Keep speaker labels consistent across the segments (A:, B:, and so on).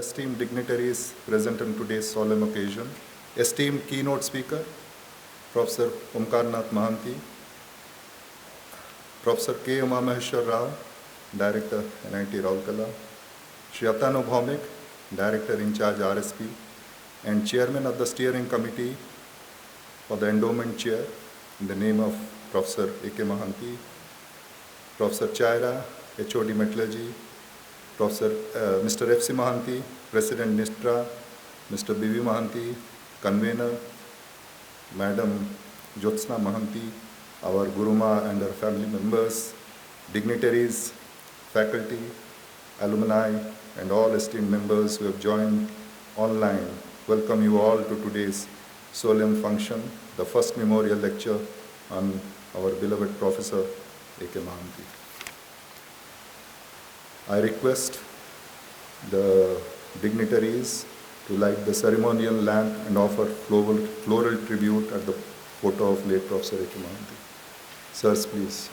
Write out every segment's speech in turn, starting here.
A: esteemed dignitaries present on today's solemn occasion, esteemed keynote speaker, Professor Omkar Mohanty, Professor K. Umamaheshwar Rao, Director, NIT Rourkela, Shri Atanu Bhaumik, Director in charge RSP, and Chairman of the Steering Committee for the Endowment Chair, in the name of Professor A.K. Mohanty, Professor Chaira, HOD Metallurgy, Professor Mr. F.C. Mohanty, President NISTRA, Mr. B.V. Mohanty, Convener, Madam Jyotsna Mohanty, our Guruma and her family members, dignitaries, faculty, alumni, and all esteemed members who have joined online. Welcome you all to today's solemn function, the first memorial lecture on our beloved Professor A.K. Mohanty. I request the dignitaries to light the ceremonial lamp and offer floral tribute at the photo of late Professor A.K. Mohanty. Sirs, please.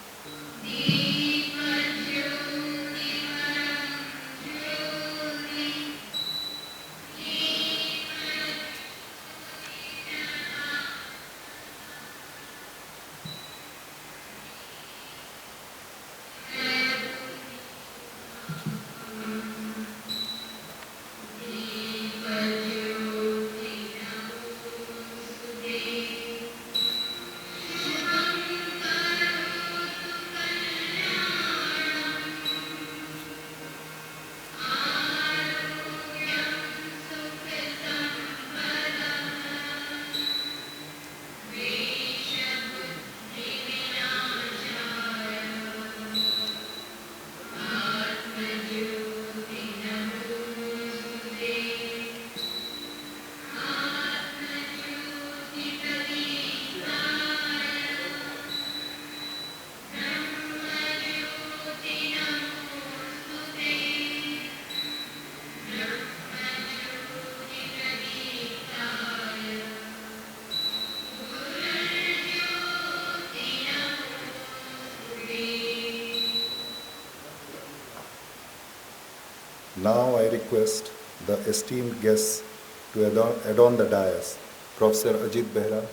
A: Now I request the esteemed guests to adorn the dais. Professor Ajit Behra,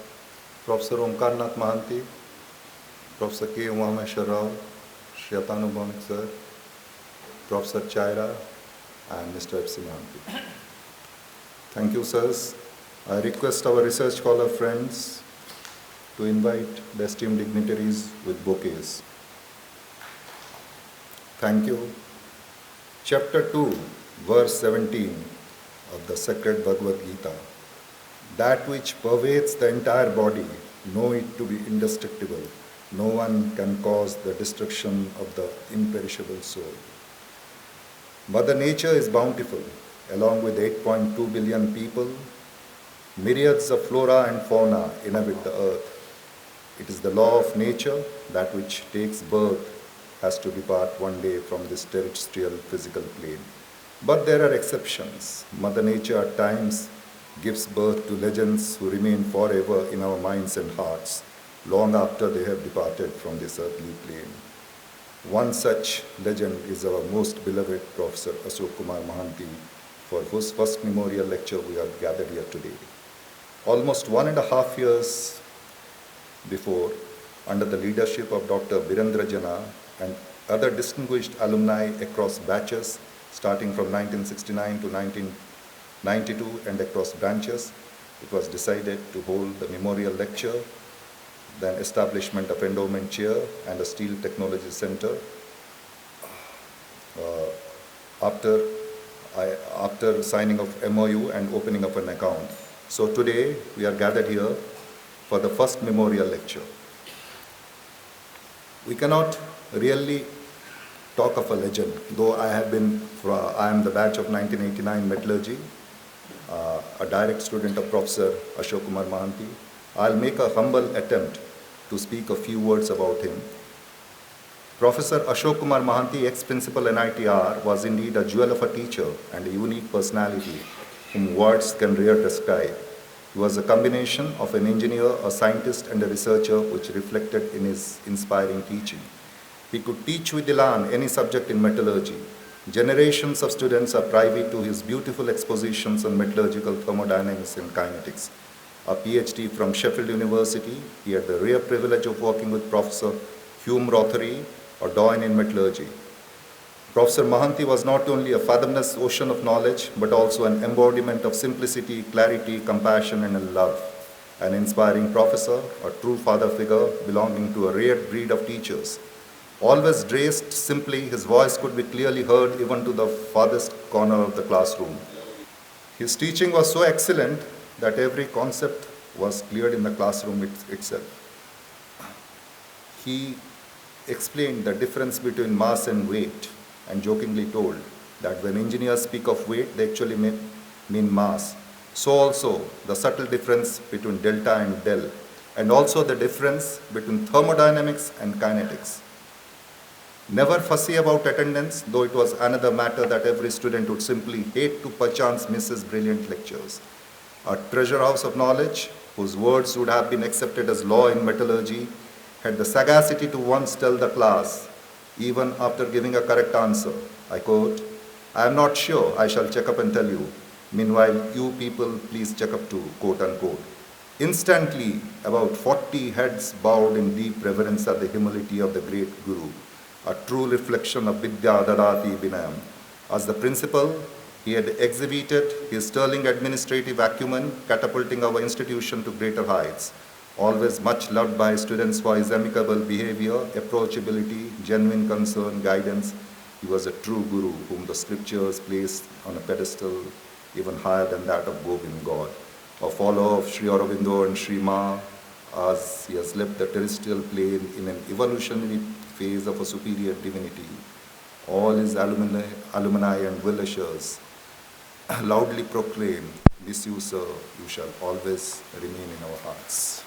A: Professor Omkar Mohanty, Professor K. Umamaheshwar Rao, Shri Atanu Bhaumik sir, Professor Chaira, and Mr. F.C. Mohanty. Thank you, sirs. I request our research scholar friends to invite the esteemed dignitaries with bouquets. Thank you. Chapter 2, verse 17 of the sacred Bhagavad Gita. That which pervades the entire body, know it to be indestructible. No one can cause the destruction of the imperishable soul. Mother Nature is bountiful. Along with 8.2 billion people, myriads of flora and fauna inhabit the earth. It is the law of nature that which takes birth has to depart one day from this terrestrial physical plane. But there are exceptions. Mother Nature at times gives birth to legends who remain forever in our minds and hearts, long after they have departed from this earthly plane. One such legend is our most beloved Professor Ashok Kumar Mohanty, for whose first memorial lecture we are gathered here today. Almost 1.5 years before, under the leadership of Dr. Birendra Jana and other distinguished alumni across batches, starting from 1969 to 1992 and across branches, it was decided to hold the memorial lecture, then establishment of endowment chair and a steel technology center. After signing of MOU and opening of an account. So today we are gathered here for the first memorial lecture. We cannot really talk of a legend, though I am the batch of 1989 metallurgy, a direct student of Professor Ashok Kumar Mohanty. I'll make a humble attempt to speak a few words about him. Professor Ashok Kumar Mohanty, ex-principal NITR, was indeed a jewel of a teacher and a unique personality whom words can rarely describe. He was a combination of an engineer, a scientist, and a researcher, which reflected in his inspiring teaching. He could teach with elan any subject in metallurgy. Generations of students are privy to his beautiful expositions on metallurgical thermodynamics and kinetics. A PhD from Sheffield University, he had the rare privilege of working with Professor Hume Rothery, a doyen in metallurgy. Professor Mohanty was not only a fathomless ocean of knowledge, but also an embodiment of simplicity, clarity, compassion, and love. An inspiring professor, a true father figure belonging to a rare breed of teachers. Always dressed simply, his voice could be clearly heard even to the farthest corner of the classroom. His teaching was so excellent that every concept was cleared in the classroom itself. He explained the difference between mass and weight and jokingly told that when engineers speak of weight, they actually mean mass. So also the subtle difference between delta and del, and also the difference between thermodynamics and kinetics. Never fussy about attendance, though it was another matter that every student would simply hate to perchance miss his brilliant lectures. A treasure house of knowledge, whose words would have been accepted as law in metallurgy, had the sagacity to once tell the class, even after giving a correct answer, I quote, "I am not sure, I shall check up and tell you. Meanwhile, you people please check up too," quote unquote. Instantly, about 40 heads bowed in deep reverence at the humility of the great Guru, a true reflection of Vidya Dadati Vinayam. As the principal, he had exhibited his sterling administrative acumen, catapulting our institution to greater heights. Always much loved by students for his amicable behavior, approachability, genuine concern, guidance, he was a true guru whom the scriptures placed on a pedestal even higher than that of Govind God. A follower of Sri Aurobindo and Sri Ma, as he has left the terrestrial plane in an evolutionary phase of a superior divinity. All his alumni and well-wishers loudly proclaim, "Miss you, sir, you shall always remain in our hearts."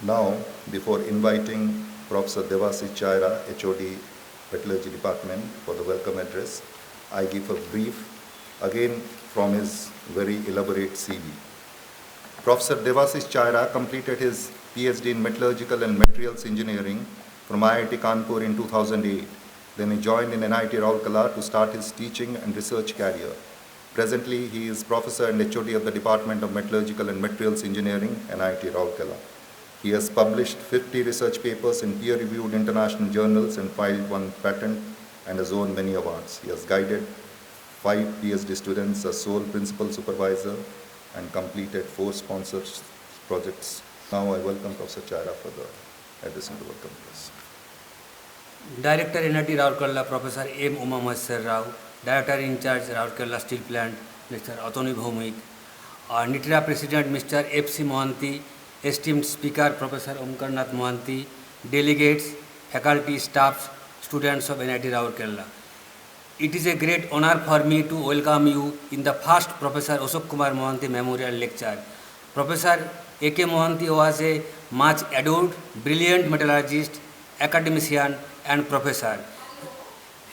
A: Now, before inviting Professor Devasi Chaira, HOD, Metallurgy Department, for the welcome address, I give a brief, again from his very elaborate CV. Professor Devasi Chaira completed his PhD in Metallurgical and Materials Engineering from IIT Kanpur in 2008. Then he joined in NIT Rourkela to start his teaching and research career. Presently, he is Professor and HOD of the Department of Metallurgical and Materials Engineering, NIT Rourkela. He has published 50 research papers in peer-reviewed international journals and filed 1 patent and has won many awards. He has guided 5 PhD students as sole principal supervisor and completed 4 sponsored projects. Now I welcome Professor Chaira for the addressing the welcome address.
B: Director NIT Rourkela, Professor M. Uma Maheshwar Rao, Director in charge Rourkela Steel Plant, Mr. Atoni Bhaumik, NITRA President Mr. F.C. Mohanty, esteemed Speaker Professor Omkarnath Mohanty, delegates, faculty, staffs, students of NIT Rourkela. It is a great honor for me to welcome you in the first Professor Ashok Kumar Mohanty Memorial Lecture. Professor A.K. Mohanty was a much adored, brilliant metallurgist, academician and professor.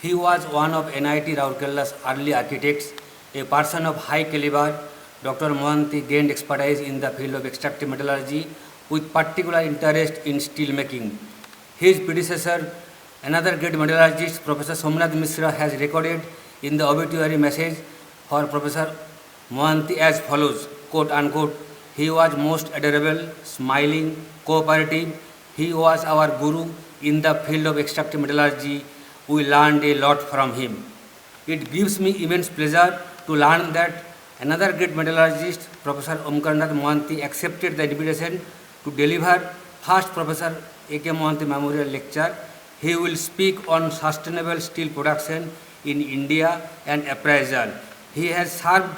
B: He was one of NIT Rourkela's early architects, a person of high caliber. Dr. Mohanty gained expertise in the field of extractive metallurgy with particular interest in steel making. His predecessor, another great metallurgist, Professor Somnath Mishra, has recorded in the obituary message for Professor Mohanty as follows, quote unquote, "He was most adorable, smiling, cooperative. He was our guru in the field of extractive metallurgy. We learned a lot from him." It gives me immense pleasure to learn that another great metallurgist, Professor Omkarnath Mohanty, accepted the invitation to deliver first Professor A.K. Mohanty Memorial Lecture. He will speak on sustainable steel production in India and appraisal. He has served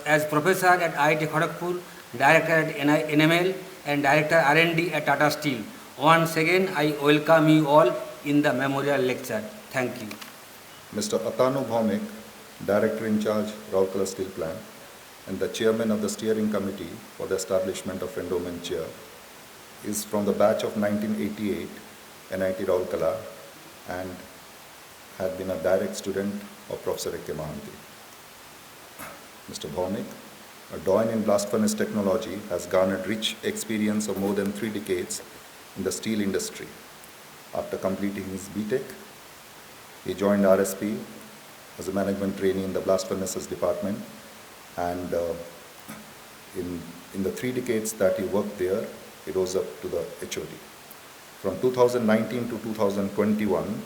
B: as professor at IIT Kharagpur, director at NML and director R&D at Tata Steel. Once again, I welcome you all in the memorial lecture. Thank you.
A: Mr. Atanu Bhaumik, Director in charge, Rourkela Steel Plant, and the Chairman of the Steering Committee for the establishment of Endowment Chair, is from the batch of 1988, NIT Rourkela, and had been a direct student of Professor A.K. Mohanty. Mr. Bhaumik, a doyen in blast furnace technology, has garnered rich experience of more than 3 decades in the steel industry. After completing his BTech, he joined RSP as a management trainee in the blast furnaces department, and in the 3 decades that he worked there, he rose up to the HOD. From 2019 to 2021,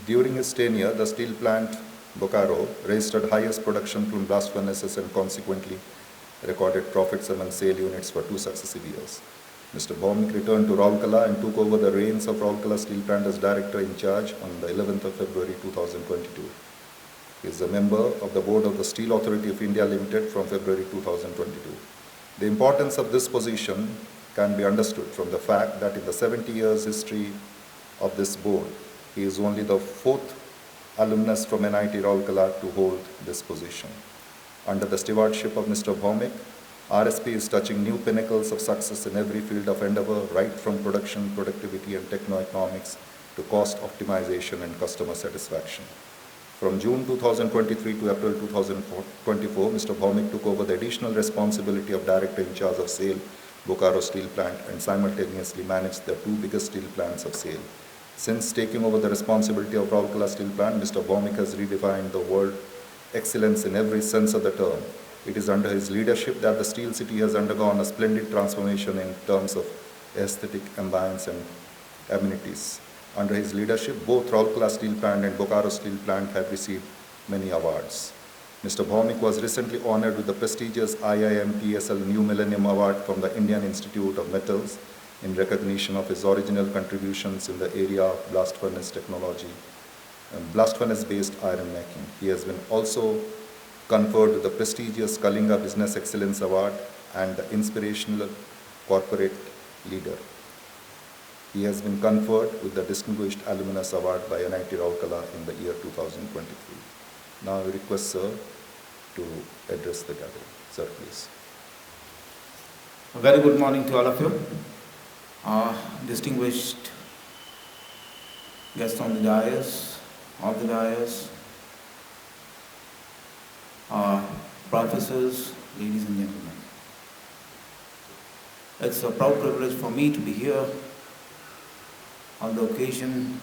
A: during his tenure, the steel plant Bokaro registered highest production from blast furnaces and consequently recorded profits among sale units for 2 successive years. Mr. Bhaumik returned to Rourkela and took over the reins of Rourkela Steel Plant as Director in Charge on the 11th of February 2022. He is a member of the Board of the Steel Authority of India Limited from February 2022. The importance of this position can be understood from the fact that in the 70 years history of this board, he is only the 4th alumnus from NIT Rourkela to hold this position. Under the stewardship of Mr. Bhaumik, RSP is touching new pinnacles of success in every field of endeavor, right from production, productivity and techno-economics to cost optimization and customer satisfaction. From June 2023 to April 2024, Mr. Bhaumik took over the additional responsibility of Director in charge of SAIL, Bokaro Steel Plant, and simultaneously managed the 2 biggest steel plants of SAIL. Since taking over the responsibility of Rourkela Steel Plant, Mr. Bhaumik has redefined the word excellence in every sense of the term. It is under his leadership that the steel city has undergone a splendid transformation in terms of aesthetic, ambience and amenities. Under his leadership, both Rourkela Steel Plant and Bokaro Steel Plant have received many awards. Mr. Bhaumik was recently honored with the prestigious IIM-TSL New Millennium Award from the Indian Institute of Metals in recognition of his original contributions in the area of blast furnace technology and blast furnace-based iron making. He has been also conferred with the prestigious Kalinga Business Excellence Award and the Inspirational Corporate Leader. He has been conferred with the Distinguished Alumnus Award by NIT Rourkela in the year 2023. Now I request Sir to address the gathering. Sir, please.
C: A very good morning to all of you. Distinguished guests on the dais, off the dais, professors, ladies and gentlemen. It's a proud privilege for me to be here on the occasion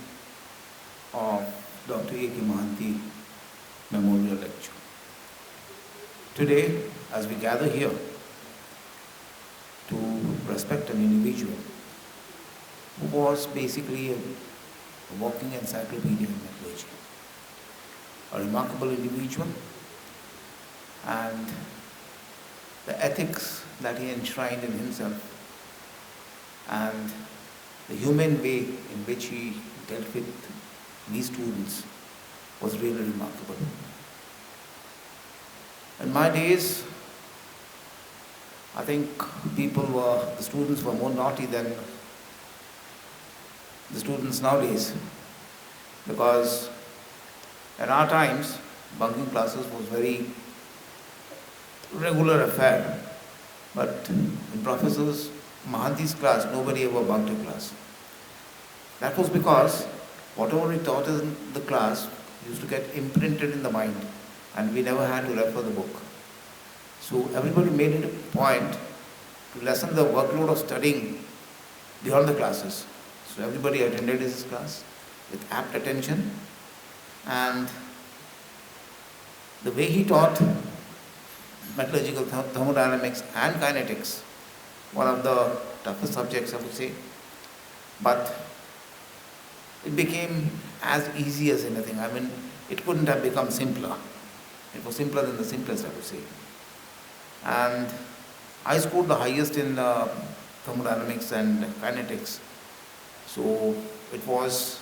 C: of Dr. A.K. Mohanty Memorial Lecture. Today, as we gather here to respect an individual who was basically a walking encyclopedia in metallurgy, a remarkable individual, and the ethics that he enshrined in himself and the humane way in which he dealt with these students was really remarkable. In my days, I think the students were more naughty than the students nowadays, because in our times, bunking classes was very regular affair, but in Professor Mohanty's class, nobody ever bunked a class. That was because whatever he taught in the class used to get imprinted in the mind, and we never had to refer the book. So everybody made it a point to lessen the workload of studying beyond the classes. So everybody attended his class with apt attention, and the way he taught metallurgical thermodynamics and kinetics, one of the toughest subjects I would say, but it became as easy as anything. I mean, it couldn't have become simpler. It was simpler than the simplest, I would say. And I scored the highest in thermodynamics and kinetics. So it was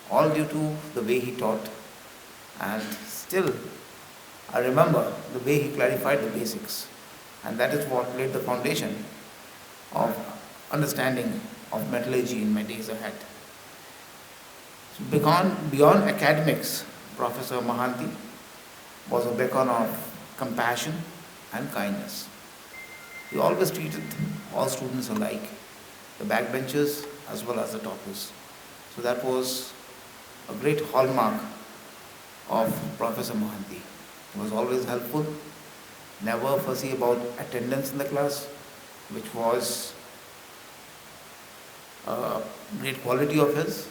C: all due to the way he taught, and still I remember the way he clarified the basics, and that is what laid the foundation of understanding of metallurgy in my days ahead. So beyond academics, Professor Mohanty was a beacon of compassion and kindness. He always treated all students alike, the backbenchers as well as the toppers. So that was a great hallmark of Professor Mohanty. He was always helpful, never fussy about attendance in the class, which was great quality of his,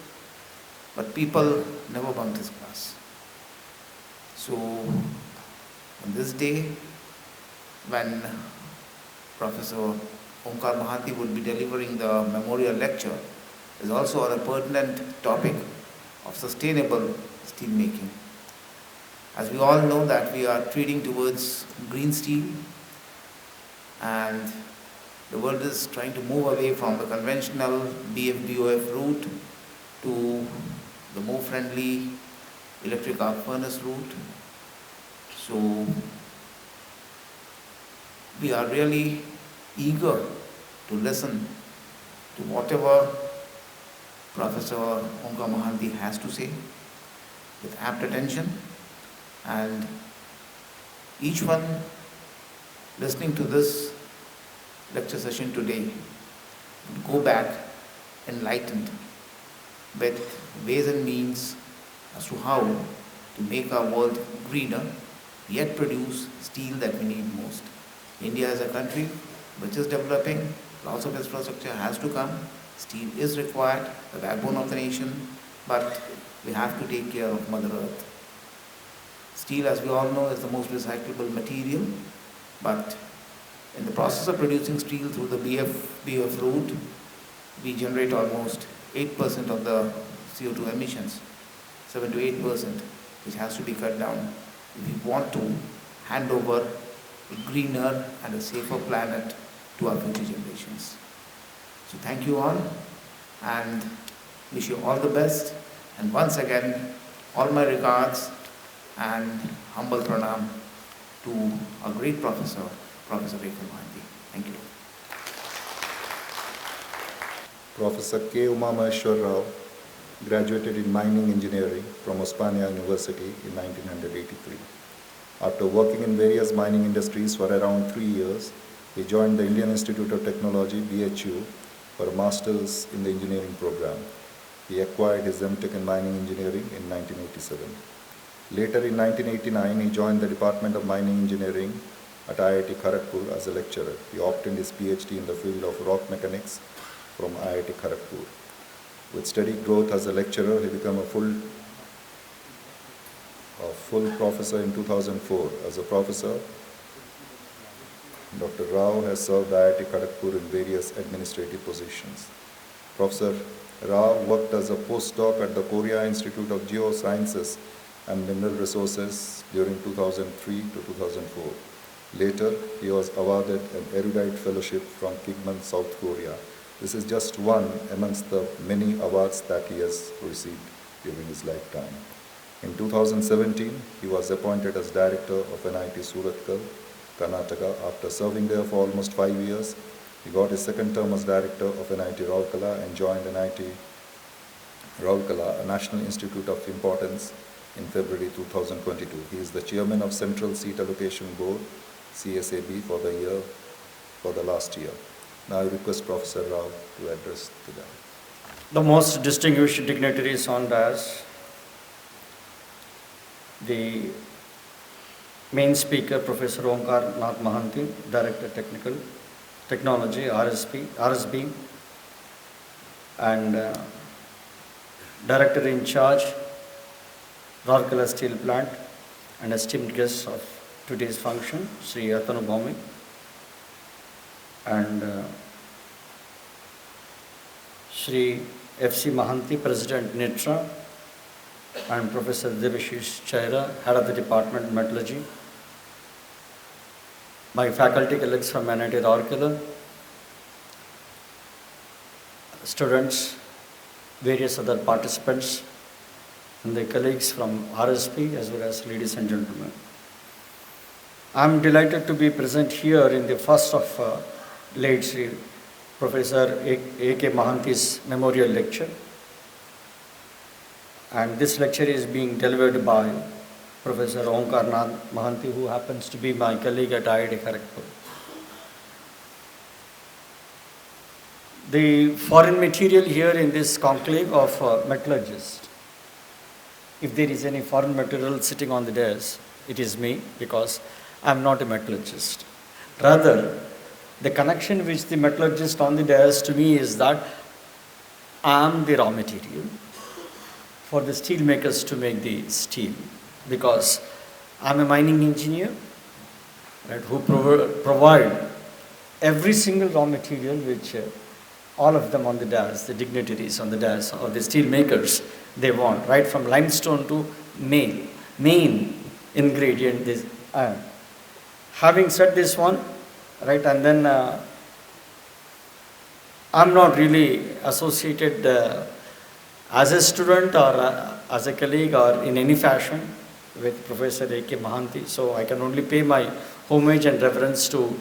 C: but people never bunked his class. So on this day, when Professor Omkar Mohanty would be delivering the memorial lecture, is also on a pertinent topic of sustainable steel making. As we all know that we are treating towards green steel, and the world is trying to move away from the conventional BF-BOF route to the more friendly electric arc furnace route. So we are really eager to listen to whatever Professor Omkar Mohanty has to say with apt attention, and each one listening to this lecture session today would go back enlightened with ways and means as to how to make our world greener, yet produce steel that we need most. India is a country which is developing, lots of infrastructure has to come, steel is required, the backbone of the nation, but we have to take care of Mother Earth. Steel, as we all know, is the most recyclable material, but in the process of producing steel through the BF route, we generate almost 8% of the CO2 emissions, 7 to 8%, which has to be cut down if we want to hand over a greener and a safer planet to our future generations. So thank you all, and wish you all the best, and once again, all my regards and humble pranam to our great professor, Professor Ashok Kumar Mohanty. Thank you.
A: Professor K. Umamaheshwar Rao graduated in mining engineering from Osmania University in 1983. After working in various mining industries for around 3 years, he joined the Indian Institute of Technology, BHU, for a master's in the engineering program. He acquired his MTech in mining engineering in 1987. Later in 1989, he joined the Department of Mining Engineering at IIT Kharagpur as a lecturer. He obtained his PhD in the field of rock mechanics from IIT Kharagpur. With steady growth as a lecturer, he became a full professor in 2004. As a professor, Dr. Rao has served IIT Kharagpur in various administrative positions. Professor Rao worked as a postdoc at the Korea Institute of Geosciences and Mineral Resources during 2003 to 2004. Later, he was awarded an erudite fellowship from Kigman, South Korea. This is just one amongst the many awards that he has received during his lifetime. In 2017, he was appointed as director of NIT Surathkal, Karnataka. After serving there for almost 5 years, he got his second term as director of NIT Rourkela and joined NIT Rourkela, a national institute of importance, in February 2022. He is the chairman of Central Seat Allocation Board, CSAB, for the last year. Now I request Professor Rao to address to them.
D: The most distinguished dignitaries on dais, the main speaker, Professor Omkar Nath Mohanty, Director Technical Technology, RSB, and Director in charge, Rourkela Steel Plant, and esteemed guests of today's function, Sri Atanu Bhaumik, and Sri F.C. Mohanty, President NITRA, and Professor Debashish Chaira, Head of the Department Metallurgy, my faculty colleagues from NIT Rourkela, students, various other participants, and the colleagues from RSP, as well as ladies and gentlemen. I am delighted to be present here in the first of late Sri Professor A.K. Mohanty's memorial lecture. And this lecture is being delivered by Professor Omkar Nath Mohanty, who happens to be my colleague at IIT Kharagpur. The foreign material here in this conclave of metallurgists. If there is any foreign material sitting on the dais, it is me, because I am not a metallurgist. Rather, the connection which the metallurgist on the dais to me is that I am the raw material for the steel makers to make the steel, because I'm a mining engineer, right, who provide every single raw material which all of them on the dais, the dignitaries on the dais or the steel makers, they want, right from limestone to main ingredient, this iron. Having said this one, right, and then I'm not really associated as a student or as a colleague or in any fashion with Professor A.K. Mohanty, so I can only pay my homage and reverence to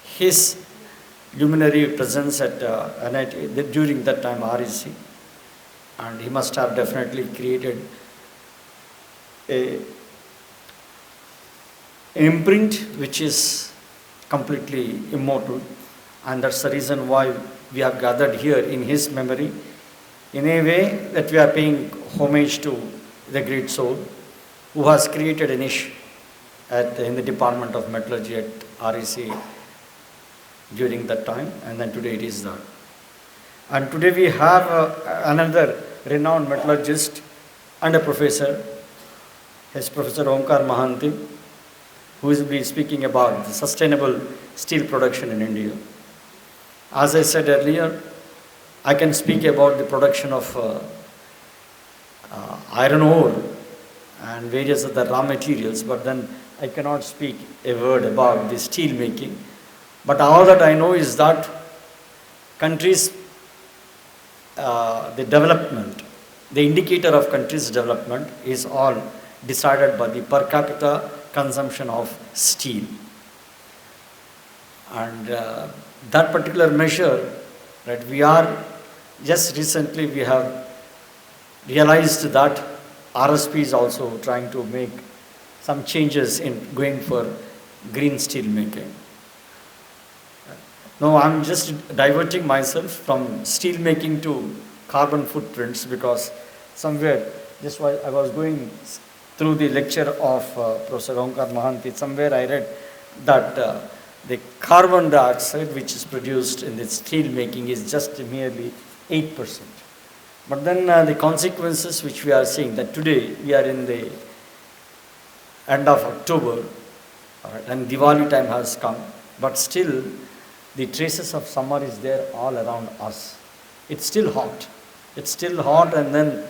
D: his luminary presence at NIT during that time REC, and he must have definitely created an imprint which is completely immortal, and that's the reason why we have gathered here in his memory, in a way that we are paying homage to the great soul who has created a niche in the Department of Metallurgy at REC during that time, and then today it is done. And today we have another renowned metallurgist and a professor, is Professor Omkar Mohanty, who will be speaking about the sustainable steel production in India. As I said earlier, I can speak about the production of iron ore and various other raw materials, but then I cannot speak a word about the steel making. But all that I know is that countries, the development, the indicator of countries' development is all decided by the per capita consumption of steel. And that particular measure, right, we are, just recently we have realized that RSP is also trying to make some changes in going for green steel making. No, I'm just diverting myself from steel making to carbon footprints, because somewhere, just while I was going through the lecture of Professor Omkar Mohanty, somewhere I read that the carbon dioxide which is produced in the steel making is just merely 8%. But then the consequences which we are seeing, that today we are in the end of October, and Diwali time has come, but still the traces of summer is there all around us. It's still hot. It's still hot, and then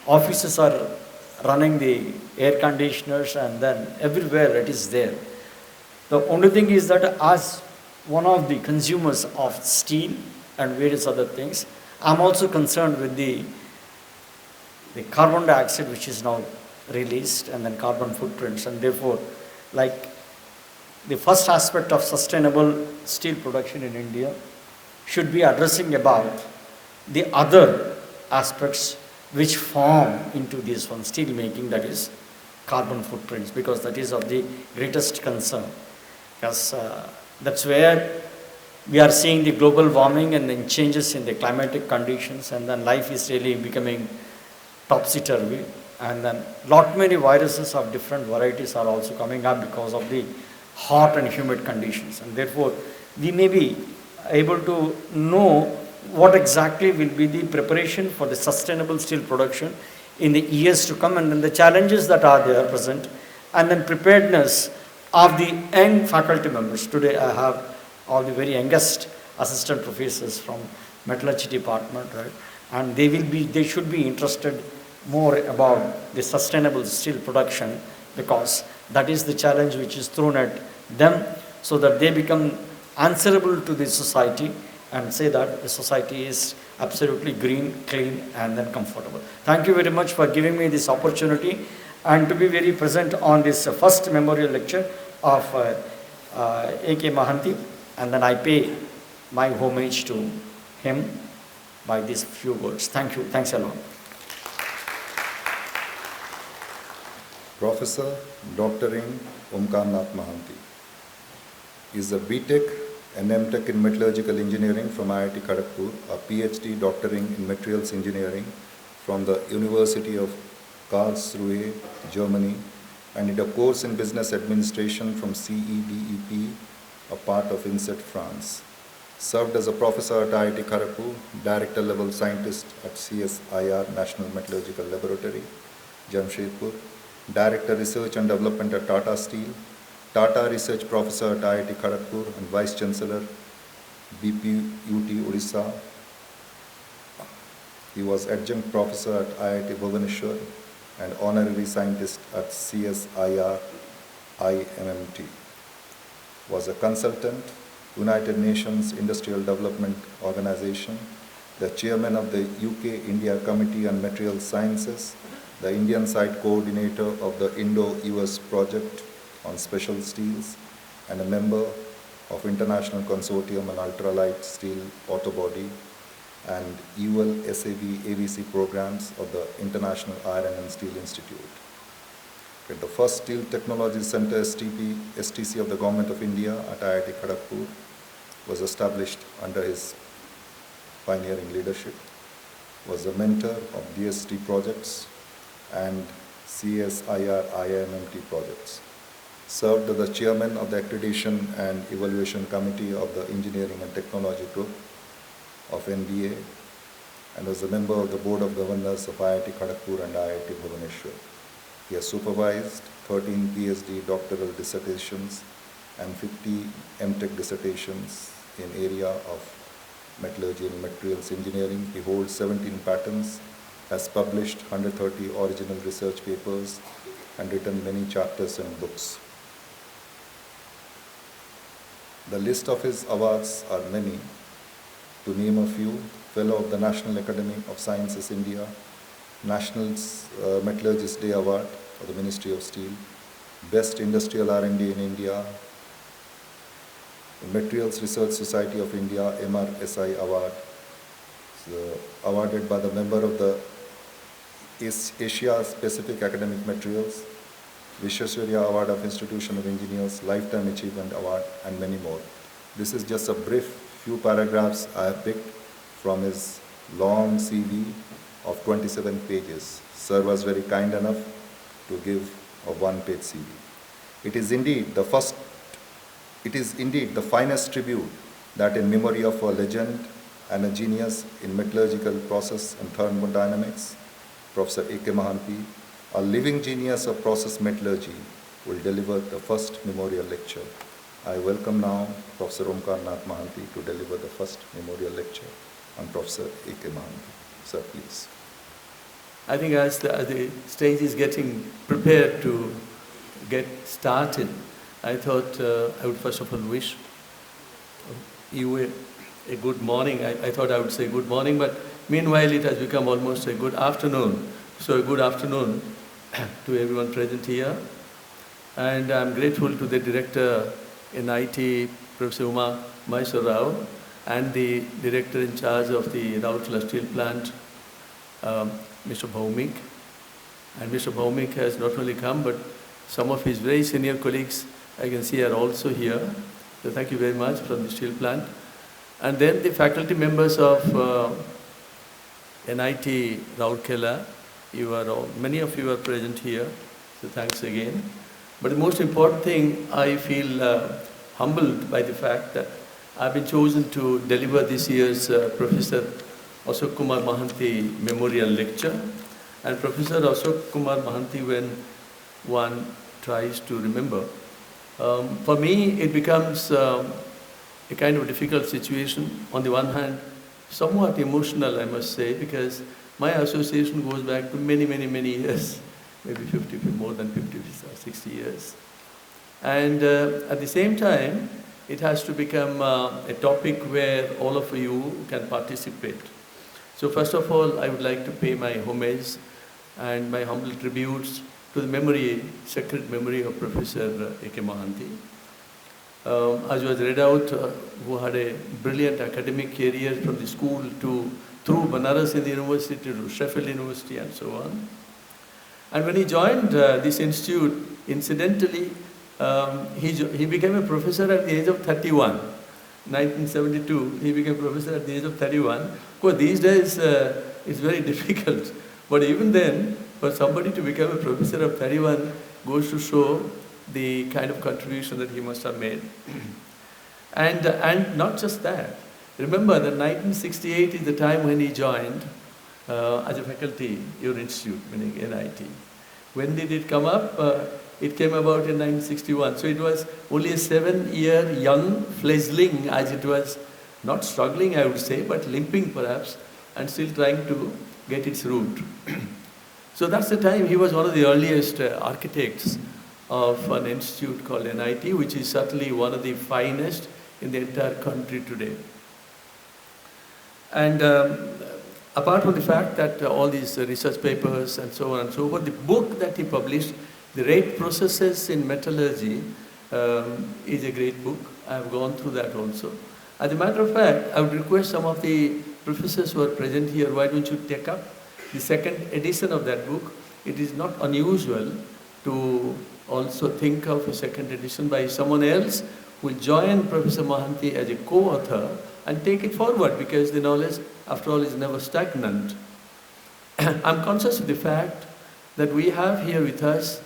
D: offices are running the air conditioners, and then everywhere it is there. The only thing is that as one of the consumers of steel and various other things, I'm also concerned with the carbon dioxide which is now released, and then carbon footprints, and therefore, like, the first aspect of sustainable steel production in India should be addressing about the other aspects which form into this one, steel making, that is carbon footprints, because that is of the greatest concern. Because that's where we are seeing the global warming and then changes in the climatic conditions, and then life is really becoming topsy-turvy, and then lot many viruses of different varieties are also coming up because of the hot and humid conditions, and therefore we may be able to know what exactly will be the preparation for the sustainable steel production in the years to come, and then the challenges that are there present, and then preparedness of the young faculty members. Today I have all the very youngest assistant professors from metallurgy department, right? And they should be interested more about the sustainable steel production, because that is the challenge which is thrown at them, so that they become answerable to the society and say that the society is absolutely green, clean, and then comfortable. Thank you very much for giving me this opportunity and to be very present on this first memorial lecture of A.K. Mohanty, and then I pay my homage to him by these few words. Thank you. Thanks a lot.
A: Professor Doctoring Omkar Mohanty is a BTech and MTech in Metallurgical Engineering from IIT Kharagpur, a PhD Doctoring in Materials Engineering from the University of Karlsruhe, Germany, and did a course in Business Administration from CEDEP, a part of INSET France. Served as a professor at IIT Kharagpur, director level scientist at CSIR National Metallurgical Laboratory, Jamshedpur, director research and development at Tata Steel, Tata research professor at IIT Kharagpur and vice chancellor BPUT Odisha. He was adjunct professor at IIT Bhubaneswar and honorary scientist at CSIR IMMT. Was a consultant, United Nations Industrial Development Organization, the chairman of the UK-India Committee on Material Sciences, the Indian site coordinator of the Indo-US project on special steels, and a member of International Consortium on Ultralight Steel Autobody and UL SAB AVC programs of the International Iron and Steel Institute. At the first Steel Technology Center STC of the Government of India at IIT Kharagpur was established under his pioneering leadership, was a mentor of DST projects and CSIR IMMT projects, served as the chairman of the Accreditation and Evaluation Committee of the Engineering and Technology Group of NBA, and was a member of the Board of Governors of IIT Kharagpur and IIT Bhubaneswar. He has supervised 13 PhD doctoral dissertations and 50 MTech dissertations in area of metallurgy and materials engineering. He holds 17 patents, has published 130 original research papers, and written many chapters and books. The list of his awards are many. To name a few: Fellow of the National Academy of Sciences India, National Metallurgist Day Award of the Ministry of Steel, Best Industrial R&D in India, Materials Research Society of India MRSI Award, awarded by the member of the Asia Pacific Academic Materials, Vishwesvaraya Award of Institution of Engineers, Lifetime Achievement Award, and many more. This is just a brief few paragraphs I have picked from his long CV of 27 pages. Sir was very kind enough to give a one-page CV. It is indeed the finest tribute that in memory of a legend and a genius in metallurgical process and thermodynamics, Professor A.K. Mohanty, a living genius of process metallurgy, will deliver the first memorial lecture. I welcome now Professor Omkar Nath Mohanty to deliver the first memorial lecture on Professor A.K. Mohanty. Sir, please.
E: I think as the stage is getting prepared to get started, I thought I would first of all wish you a good morning. I thought I would say good morning, but meanwhile it has become almost a good afternoon. So a good afternoon to everyone present here. And I'm grateful to the director in IT, Professor Uma Maheshwar Rao, and the director in charge of the Rourkela Steel Plant, Mr. Bhaumik. And Mr. Bhaumik has not only come, but some of his very senior colleagues I can see are also here. So thank you very much from the steel plant. And then the faculty members of NIT Rourkela, many of you are present here, so thanks again. But the most important thing, I feel humbled by the fact that I've been chosen to deliver this year's Professor Ashok Kumar Mohanty Memorial Lecture. And Professor Ashok Kumar Mohanty, when one tries to remember, for me it becomes a kind of difficult situation. On the one hand, somewhat emotional, I must say, because my association goes back to many, many, many years, maybe more than 50 or 60 years. And at the same time, it has to become a topic where all of you can participate. So first of all, I would like to pay my homage and my humble tributes to the memory, sacred memory of Professor A.K. Mohanty. As was read out, who had a brilliant academic career from the school through Banaras in the university to Sheffield University and so on. And when he joined this institute, incidentally, he became a professor at the age of 31. 1972, he became professor at the age of 31. Of course, these days it's very difficult. But even then, for somebody to become a professor of 31 goes to show the kind of contribution that he must have made. And not just that, Remember that 1968 is the time when he joined as a faculty, your institute, meaning NIT. When did it come up? It came about in 1961. So it was only a 7-year young fledgling, as it was, not struggling, I would say, but limping perhaps, and still trying to get its root. So that's the time he was one of the earliest architects of an institute called NIT, which is certainly one of the finest in the entire country today. And apart from the fact that all these research papers and so on and so forth, the book that he published, The Rate Processes in Metallurgy, is a great book. I have gone through that also. As a matter of fact, I would request some of the professors who are present here, why don't you take up the second edition of that book? It is not unusual to also think of a second edition by someone else who will join Professor Mohanty as a co-author and take it forward, because the knowledge, after all, is never stagnant. I'm conscious of the fact that we have here with us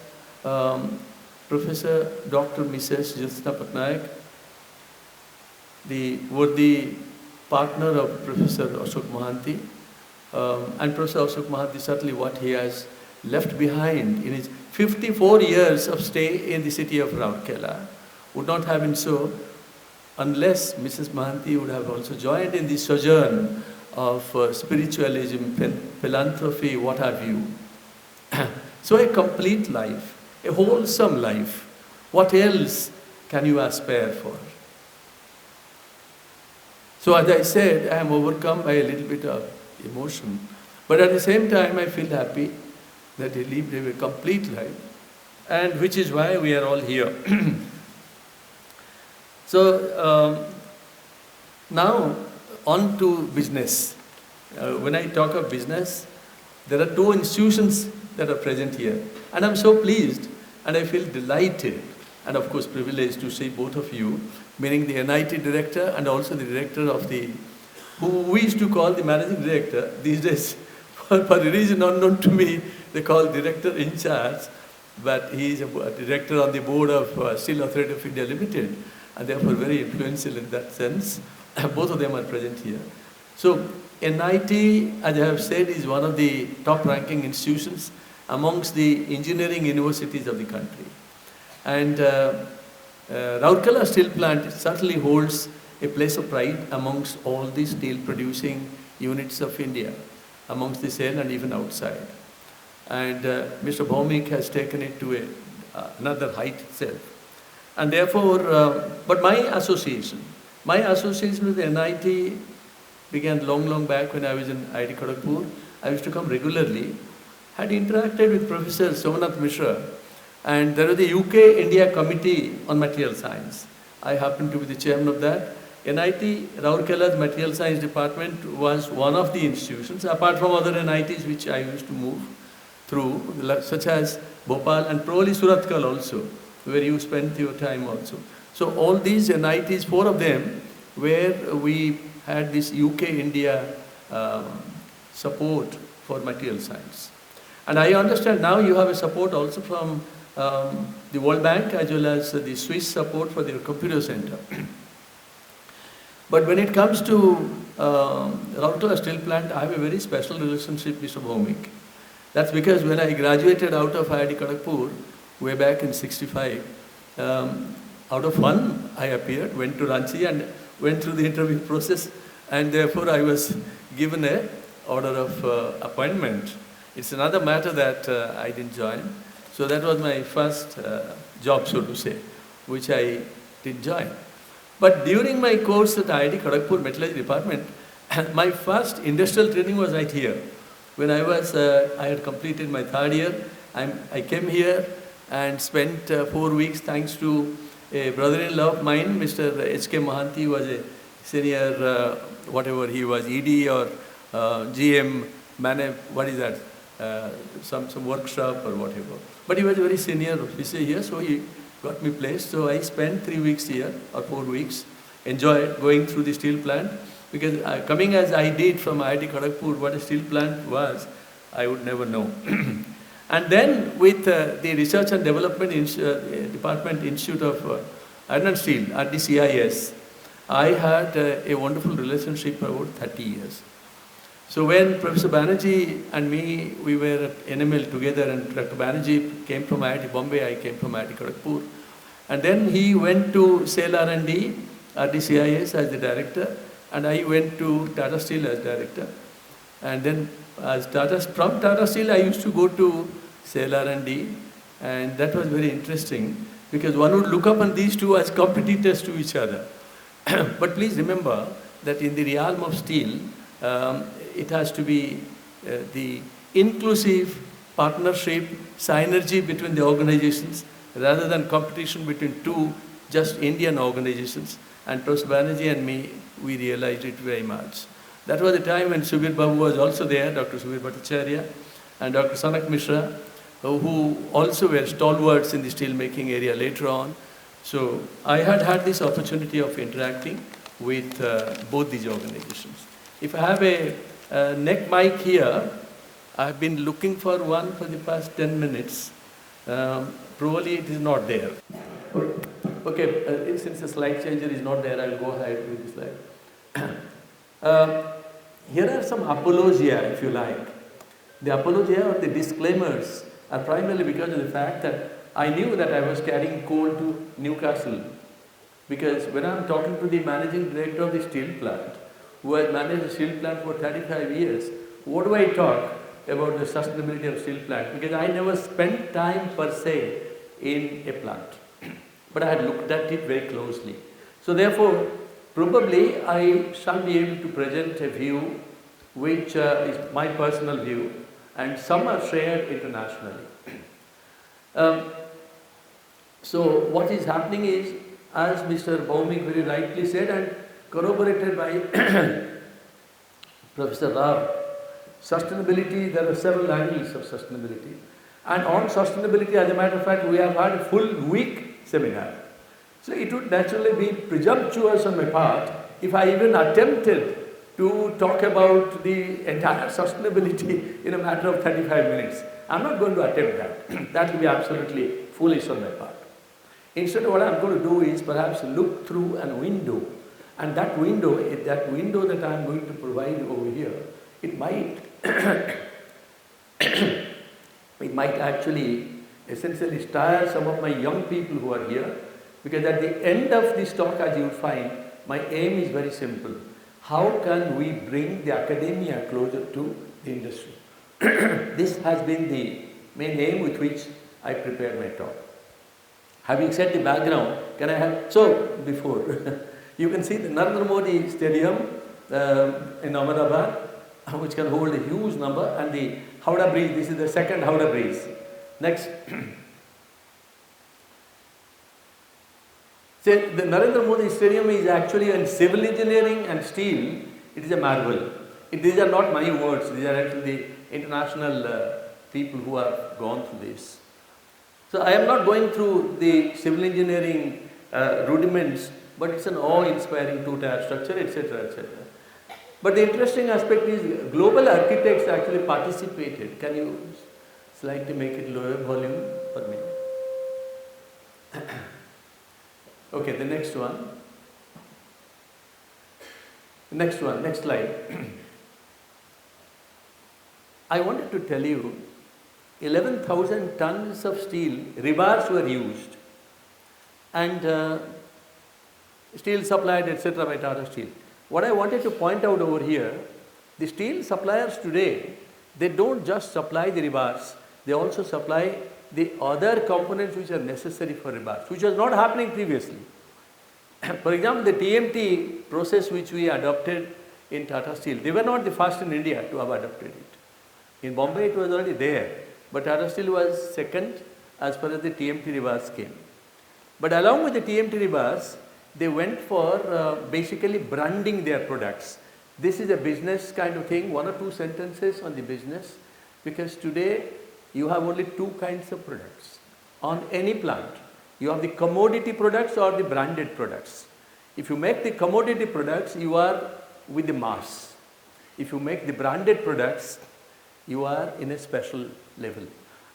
E: Professor Dr. Mrs. Jyotsna Patnaik, the worthy partner of Professor Ashok Mohanty. And Professor Ashok Mohanty, certainly what he has left behind in his 54 years of stay in the city of Rourkela would not have been so unless Mrs. Mohanty would have also joined in the sojourn of spiritualism, philanthropy, what have you. So a complete life, a wholesome life. What else can you aspire for? So as I said, I am overcome by a little bit of emotion. But at the same time, I feel happy that he lived a complete life, and which is why we are all here. So now on to business. When I talk of business, there are 2 institutions that are present here. And I'm so pleased and I feel delighted and of course privileged to see both of you, meaning the NIT director and also the director of the, who we used to call the managing director. These days, for a reason unknown to me, they call director in charge, but he is a director on the board of Steel Authority of India Limited, and therefore very influential in that sense. Both of them are present here. So NIT, as I have said, is one of the top-ranking institutions amongst the engineering universities of the country. And Rourkela Steel Plant certainly holds a place of pride amongst all the steel-producing units of India, amongst the cell and even outside. And Mr. Bhaumik has taken it to another height itself. And therefore, but my association with the NIT began long back when I was in IIT Kharagpur. I used to come regularly, had interacted with Professor Somanath Mishra, and there was the UK-India Committee on Material Science. I happened to be the chairman of that. NIT Rourkela's Material Science Department was one of the institutions, apart from other NITs which I used to move through, such as Bhopal and probably Surathkal also, where you spent your time also. So all these NITs, 4 of them, where we had this UK-India support for material science. And I understand now you have a support also from the World Bank as well as the Swiss support for their computer center. But when it comes to Rourkela Steel Plant, I have a very special relationship with Mr. Bhaumik. That's because when I graduated out of IIT Kharagpur, way back in '65, out of fun, I appeared, went to Ranchi and went through the interview process, and therefore I was given a order of appointment. It's another matter that I didn't join. So that was my first job, so to say, which I did join. But during my course at IIT Kharagpur Metallurgy Department, my first industrial training was right here. When I had completed my 3rd year, I came here and spent 4 weeks thanks to a brother-in-law of mine, Mr. H.K. Mohanty, was a senior, whatever he was, ED or GM, what is that, some workshop or whatever. But he was a very senior officer here, so he got me placed. So I spent 3 weeks here, or 4 weeks, enjoyed going through the steel plant, because coming as I did from IIT Kharagpur, what a steel plant was, I would never know. And then with the Research and Development Department Institute of Iron and Steel, RDCIS, I had a wonderful relationship for about 30 years. So when Professor Banerjee and me, we were at NML together, and Dr. Banerjee came from IIT Bombay, I came from IIT Kharagpur. And then he went to SAIL R&D at the CIS as the director, and I went to Tata Steel as director. And then from Tata Steel, I used to go to SAIL R&D, and that was very interesting because one would look upon these two as competitors to each other. But please remember that in the realm of steel, it has to be the inclusive partnership, synergy between the organizations rather than competition between two just Indian organizations. And Professor Banerjee and me, we realized it very much. That was the time when Subir Babu was also there, Dr. Subir Bhattacharya, and Dr. Sanak Mishra, who also were stalwarts in the steel making area later on. So I had this opportunity of interacting with both these organizations. If I have a neck mic here, I've been looking for one for the past 10 minutes. Probably it is not there. Okay, since the slide changer is not there, I'll go ahead with the slide. Here are some apologia, if you like. The apologia or the disclaimers are primarily because of the fact that I knew that I was carrying coal to Newcastle. Because when I'm talking to the managing director of the steel plant, who has managed the steel plant for 35 years, what do I talk about the sustainability of steel plant? Because I never spent time per se in a plant. But I had looked at it very closely. So therefore, probably I shall be able to present a view which is my personal view, and some are shared internationally. So what is happening is, as Mr. Bhaumik very rightly said and corroborated by Professor Rao, sustainability, there are several angles of sustainability. And on sustainability, as a matter of fact, we have had a full week seminar. So it would naturally be presumptuous on my part if I even attempted to talk about the entire sustainability in a matter of 35 minutes. I'm not going to attempt that. That would be absolutely foolish on my part. Instead, what I'm going to do is perhaps look through a window. And that window that I'm going to provide over here, it might, it might actually essentially stir some of my young people who are here. Because at the end of this talk, as you will find, my aim is very simple. How can we bring the academia closer to the industry? This has been the main aim with which I prepared my talk. Having set the background, can I have, so before, you can see the Narendra Modi Stadium in Ahmedabad, which can hold a huge number, and the Howrah Bridge, this is the second Howrah Bridge. Next. So the Narendra Modi Stadium is actually in civil engineering and steel, it is a marvel. These are not my words, these are actually the international people who have gone through this. So I am not going through the civil engineering rudiments, but it's an awe-inspiring two-tier structure, etc., etc. But the interesting aspect is global architects actually participated. Can you slightly make it lower volume for me? Okay, the next one. Next one, next slide. I wanted to tell you 11,000 tons of steel, rebars were used, and steel supplied, etc. by Tata Steel. What I wanted to point out over here, the steel suppliers today, they don't just supply the rebars, they also supply the other components which are necessary for rebars, which was not happening previously. For example, the TMT process which we adopted in Tata Steel, they were not the first in India to have adopted it. In Bombay it was already there, but Tata Steel was second as far as the TMT rebars came. But along with the TMT rebars, they went for basically branding their products. This is a business kind of thing, one or two sentences on the business, because today you have only two kinds of products on any plant. You have the commodity products or the branded products. If you make the commodity products, you are with the mass. If you make the branded products, you are in a special level.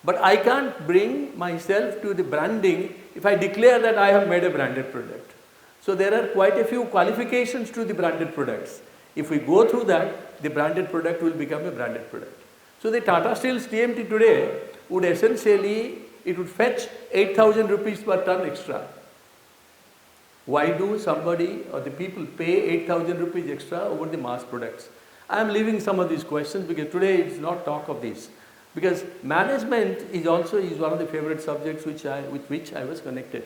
E: But I can't bring myself to the branding if I declare that I have made a branded product. So there are quite a few qualifications to the branded products. If we go through that, the branded product will become a branded product. So the Tata Steel's TMT today would essentially, it would fetch 8,000 rupees per ton extra. Why do somebody or the people pay 8,000 rupees extra over the mass products? I am leaving some of these questions because today it's not talk of this. Because management is also one of the favorite subjects with which I was connected.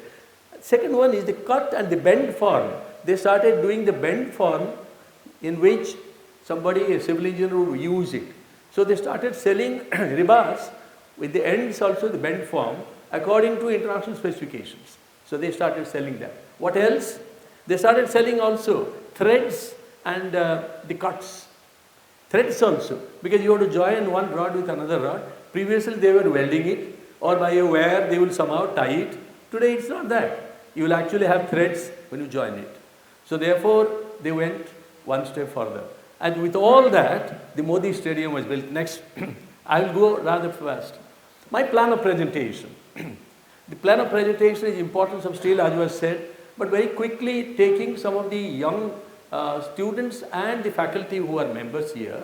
E: Second one is the cut and the bend form. They started doing the bend form in which somebody, a civil engineer, would use it. So they started selling rebars with the ends also the bend form according to international specifications. So they started selling that. What else? They started selling also threads and the cuts. Threads also, because you have to join one rod with another rod. Previously they were welding it, or by a wire they will somehow tie it. Today it's not that. You will actually have threads when you join it. So therefore they went one step further. And with all that, the Modi Stadium was built. Next, I will go rather fast. My plan of presentation. The plan of presentation is importance of steel, as was said, but very quickly taking some of the young students and the faculty who are members here,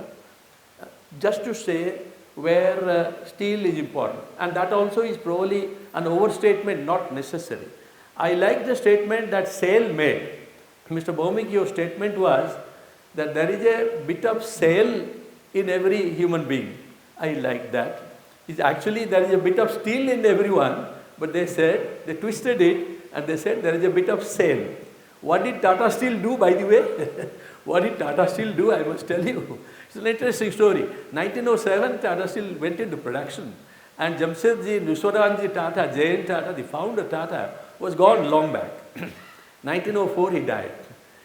E: just to say where steel is important. And that also is probably an overstatement, not necessary. I like the statement that SAIL made. Mr. Bhaumik, your statement was that there is a bit of SAIL in every human being. I like that. It's actually there is a bit of steel in everyone, but they said, they twisted it and they said there is a bit of SAIL. What did Tata Steel do, by the way? What did Tata Steel do? I must tell you. It's an interesting story. 1907, Tata Steel went into production. And Jamshedji Nuswaranji Tata, Jain Tata, the founder Tata, was gone long back. 1904, he died.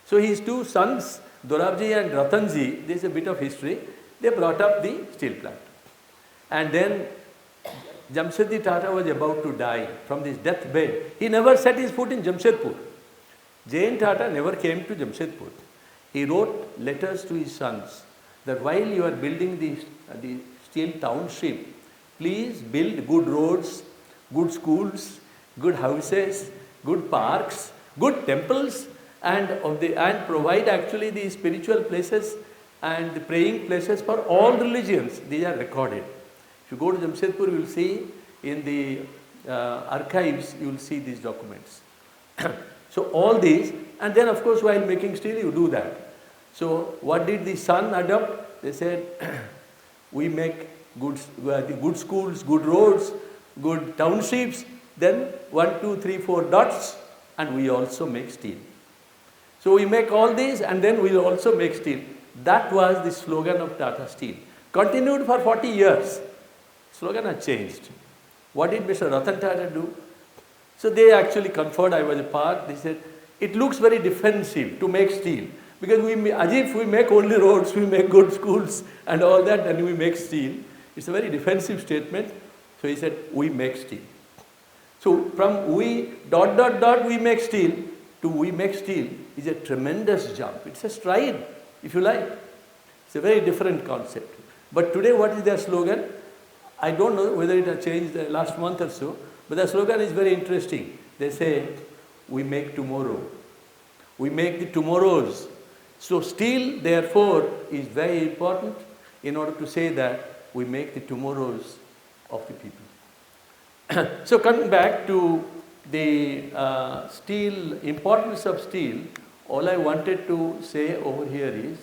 E: So his two sons, Dorabji and Ratanji, this is a bit of history, they brought up the steel plant. And then Jamshedji Tata was about to die from this deathbed. He never set his foot in Jamshedpur. Jain Tata never came to Jamshedpur. He wrote letters to his sons that while you are building the steel township, please build good roads, good schools, good houses, good parks, good temples, and provide actually the spiritual places and the praying places for all religions. These are recorded. If you go to Jamshedpur, you will see in the archives, you will see these documents. So all these, and then of course while making steel you do that. So what did the son adopt? They said, we make good schools, good roads, good townships, then 1, 2, 3, 4 dots, and we also make steel. So we make all these and then we will also make steel. That was the slogan of Tata Steel. Continued for 40 years. Slogan has changed. What did Mr. Ratan Tata do? So they actually conferred, I was a part, they said, it looks very defensive to make steel. Because as if we make only roads, we make good schools and all that, and we make steel. It's a very defensive statement. So he said, we make steel. So from we ... we make steel to we make steel is a tremendous jump. It's a stride, if you like. It's a very different concept. But today what is their slogan? I don't know whether it has changed the last month or so, but the slogan is very interesting. They say, we make tomorrow. We make the tomorrows. So steel, therefore, is very important in order to say that we make the tomorrows of the people. So coming back to the steel, importance of steel, all I wanted to say over here is,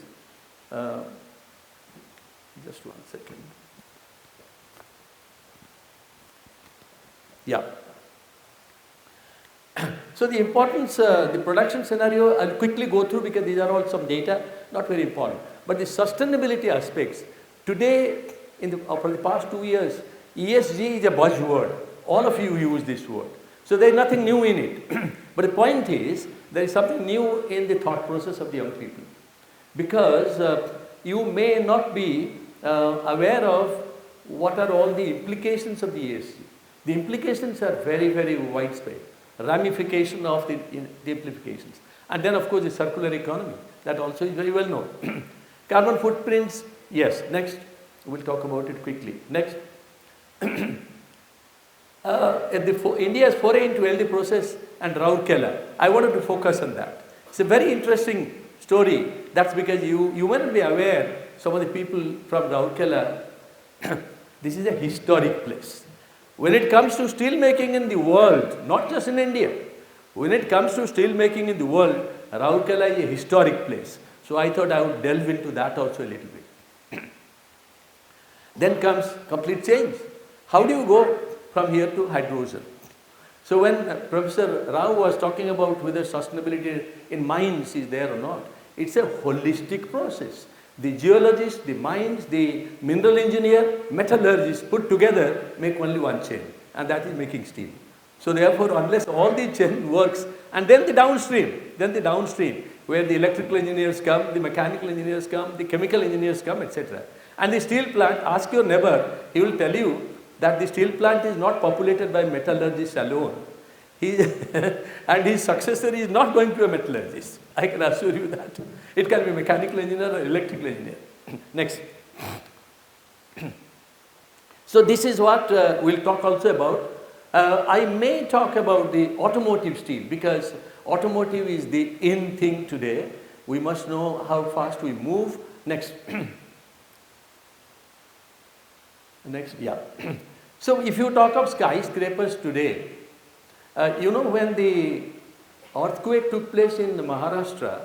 E: just one second. Yeah. So the importance, the production scenario, I'll quickly go through because these are all some data, not very important. But the sustainability aspects, today, for the past 2 years, ESG is a buzzword. All of you use this word. So there is nothing new in it. But the point is, there is something new in the thought process of the young people. Because you may not be aware of what are all the implications of the ESG. The implications are very, very widespread. Ramification of the implications. And then of course the circular economy. That also is very well known. Carbon footprints, yes. Next, we'll talk about it quickly. Next. India's foray into healthy process and Rourkela. I wanted to focus on that. It's a very interesting story. That's because you may not be aware, some of the people from Rourkela, this is a historic place. When it comes to steel making in the world, not just in India, when it comes to steel making in the world, Rourkela is a historic place. So I thought I would delve into that also a little bit. Then comes complete change. How do you go from here to hydrogen? So when Professor Rao was talking about whether sustainability in mines is there or not, it's a holistic process. The geologist, the mines, the mineral engineer, metallurgist put together make only one chain, and that is making steel. So therefore, unless all the chain works, and then the downstream, where the electrical engineers come, the mechanical engineers come, the chemical engineers come, etc. And the steel plant, ask your neighbor, he will tell you that the steel plant is not populated by metallurgists alone. And his successor is not going to be a metallurgist. I can assure you that. It can be a mechanical engineer or electrical engineer. Next. So this is what we'll talk also about. I may talk about the automotive steel, because automotive is the in thing today. We must know how fast we move. Next. Next, yeah. So if you talk of skyscrapers today, when the earthquake took place in Maharashtra,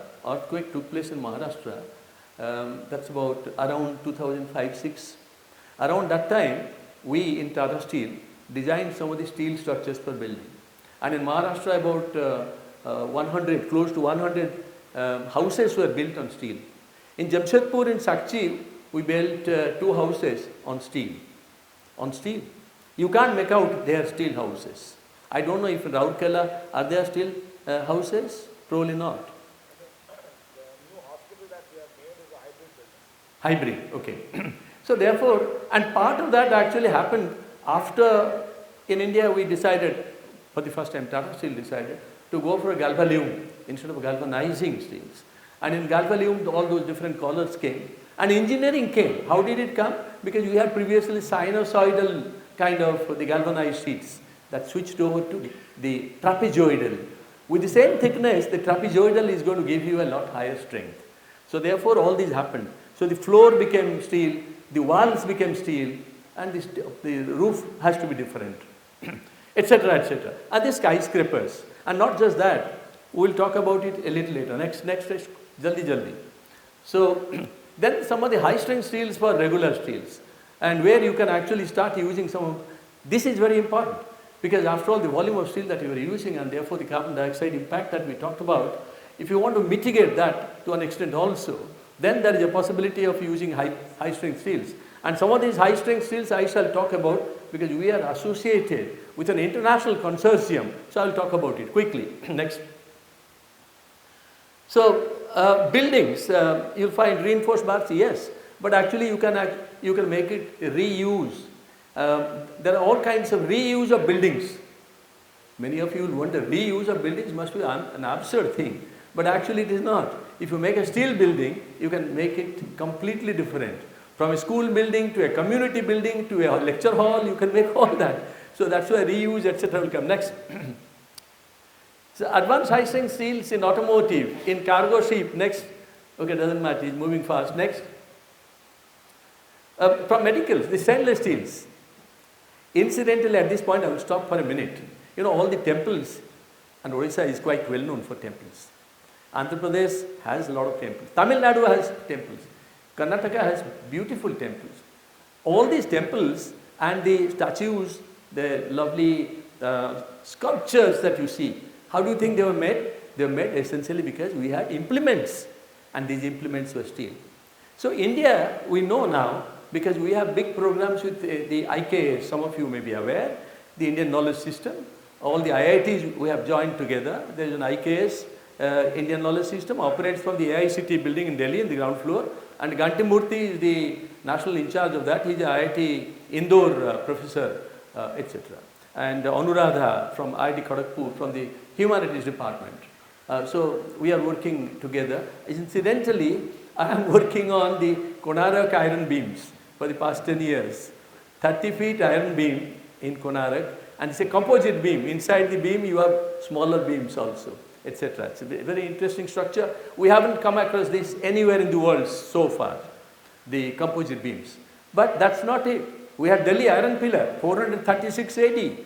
E: that's about around 2005-06. Around that time, we in Tata Steel designed some of the steel structures for building. And in Maharashtra, about close to 100 houses were built on steel. In Jamshedpur, in Sakchi, we built 2 houses on steel. You can't make out they are steel houses. I don't know if in Rourkela are there steel houses? Probably not.
F: The new hospital that we have made is a hybrid building.
E: Hybrid, okay. So therefore, and part of that actually happened after, in India we decided, for the first time Tata Steel decided to go for a galvalume instead of galvanizing steels. And in galvalume all those different colors came. And engineering came. How did it come? Because we had previously sinusoidal kind of the galvanized sheets that switched over to the trapezoidal. With the same thickness, the trapezoidal is going to give you a lot higher strength. So therefore all these happened. So the floor became steel, the walls became steel, and the roof has to be different, etc., etc. And the skyscrapers. And not just that, we will talk about it a little later. Next, jaldi. So then some of the high strength steels for regular steels, and where you can actually start using some of, this is very important, because after all the volume of steel that you are using and therefore the carbon dioxide impact that we talked about, if you want to mitigate that to an extent also, then there is a possibility of using high strength steels. And some of these high strength steels I shall talk about, because we are associated with an international consortium, so I will talk about it quickly. Next. So buildings, you'll find reinforced bars, yes, but actually you can make it reuse. There are all kinds of reuse of buildings. Many of you will wonder, reuse of buildings must be an absurd thing, but actually it is not. If you make a steel building, you can make it completely different. From a school building to a community building to a lecture hall, you can make all that. So that's why reuse, etc. will come next. So advanced high strength steels in automotive, in cargo ship, next. Okay, doesn't matter, it's moving fast. Next. From medicals, the stainless steels. Incidentally, at this point, I will stop for a minute. You know, all the temples, and Odisha is quite well known for temples. Andhra Pradesh has a lot of temples. Tamil Nadu has temples. Karnataka has beautiful temples. All these temples and the statues, the lovely sculptures that you see, how do you think they were made? They were made essentially because we had implements, and these implements were steel. So India, we know now, because we have big programs with the IKS, some of you may be aware, the Indian Knowledge System. All the IITs we have joined together. There is an IKS, Indian Knowledge System, operates from the AICT building in Delhi in the ground floor. And Gantimurthy is the national in charge of that. He is an IIT Indore professor, etc. And Anuradha from IIT Kharagpur from the Humanities Department. So we are working together. Incidentally, I am working on the Konarak iron beams for the past 10 years. 30 feet iron beam in Konarak, And it's a composite beam. Inside the beam, you have smaller beams also, etc. It's a very interesting structure. We haven't come across this anywhere in the world so far, the composite beams. But that's not it. We had Delhi Iron Pillar, 436 AD.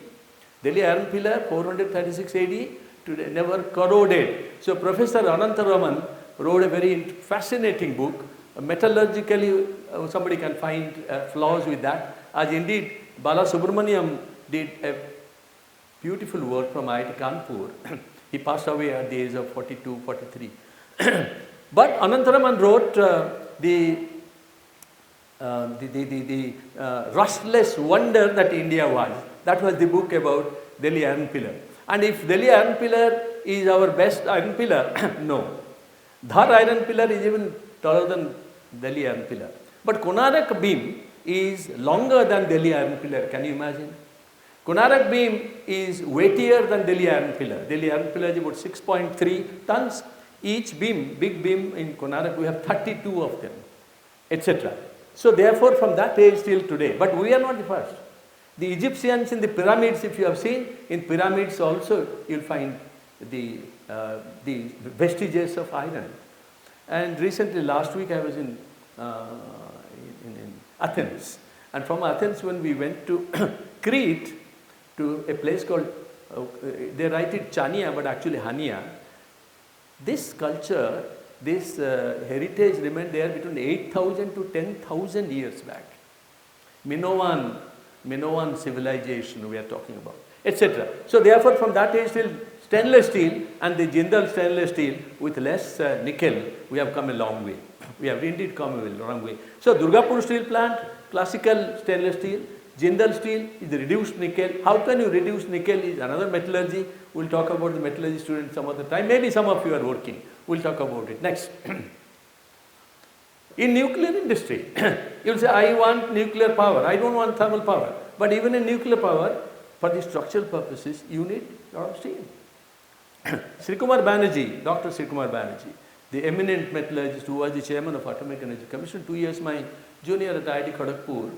E: Delhi Iron Pillar, 436 AD, today never corroded. So Professor Anantaraman wrote a very fascinating book. Metallurgically, somebody can find flaws with that. As indeed, Bala Subramaniam did a beautiful work from IIT Kanpur. He passed away at the age of 42, 43. But Anantaraman wrote the rustless wonder that India was. That was the book about Delhi Iron Pillar. And if Delhi Iron Pillar is our best iron pillar, no. Dhar Iron Pillar is even taller than Delhi Iron Pillar. But Konarak beam is longer than Delhi Iron Pillar. Can you imagine? Konarak beam is weightier than Delhi Iron Pillar. Delhi Iron Pillar is about 6.3 tons. Each beam, big beam in Konarak, we have 32 of them, etc. So therefore, from that age till today, but we are not the first. The Egyptians in the pyramids, if you have seen, in pyramids also you'll find the vestiges of iron. And recently, last week, I was in Athens. And from Athens, when we went to Crete, to a place called, they write it Chania, but actually Hania. This culture, this heritage remained there between 8,000 to 10,000 years back. Minoan civilization we are talking about, etc. So therefore, from that age till stainless steel and the Jindal stainless steel with less nickel, we have come a long way. We have indeed come a long way. So Durgapur steel plant, classical stainless steel. Jindal steel is the reduced nickel. How can you reduce nickel is another metallurgy. We'll talk about the metallurgy students some other time. Maybe some of you are working. We'll talk about it next. In nuclear industry, you'll say, I want nuclear power. I don't want thermal power. But even in nuclear power, for the structural purposes, you need a lot of steel. Sri Kumar Banerjee, Dr. Sri Kumar Banerjee, the eminent metallurgist who was the chairman of Atomic Energy Commission, 2 years my junior at IIT Kharagpur,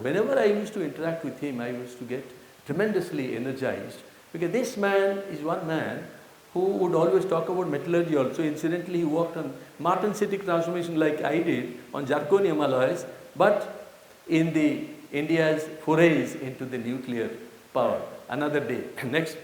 E: whenever I used to interact with him, I used to get tremendously energized, because this man is one man who would always talk about metallurgy also. Incidentally, he worked on martensitic transformation like I did on zirconium alloys, but in the India's forays into the nuclear power. Another day. Next.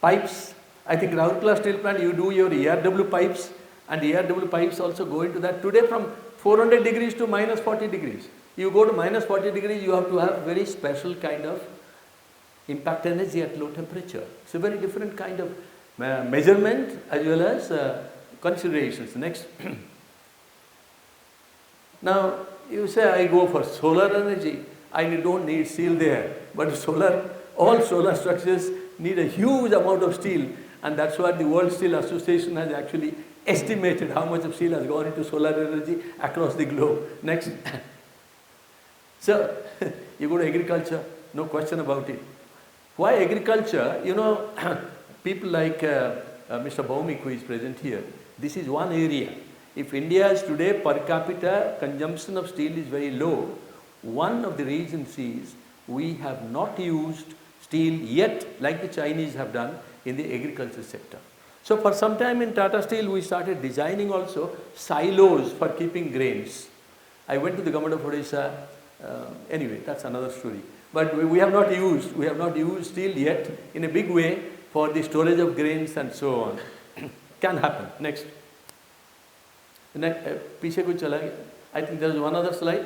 E: Pipes. I think Raurkela Steel Plant, you do your ERW pipes, and ERW pipes also go into that. Today from 400 degrees to minus 40 degrees. You go to minus 40 degrees, you have to have very special kind of impact energy at low temperature. It's a very different kind of measurement as well as considerations. Next. Now, you say, I go for solar energy. I don't need steel there. But all solar structures need a huge amount of steel. And that's why the World Steel Association has actually estimated how much of steel has gone into solar energy across the globe. Next. So, you go to agriculture, no question about it. Why agriculture? You know, people like Mr. Bhaumik, who is present here, this is one area. If India's today per capita consumption of steel is very low, one of the reasons is we have not used steel yet, like the Chinese have done in the agriculture sector. So for some time in Tata Steel, we started designing also silos for keeping grains. I went to the government of Odisha. Anyway, that's another story. But we have not used steel yet in a big way for the storage of grains and so on. Can happen. Next. पीछे कुछ चला गया. I think there is one other slide.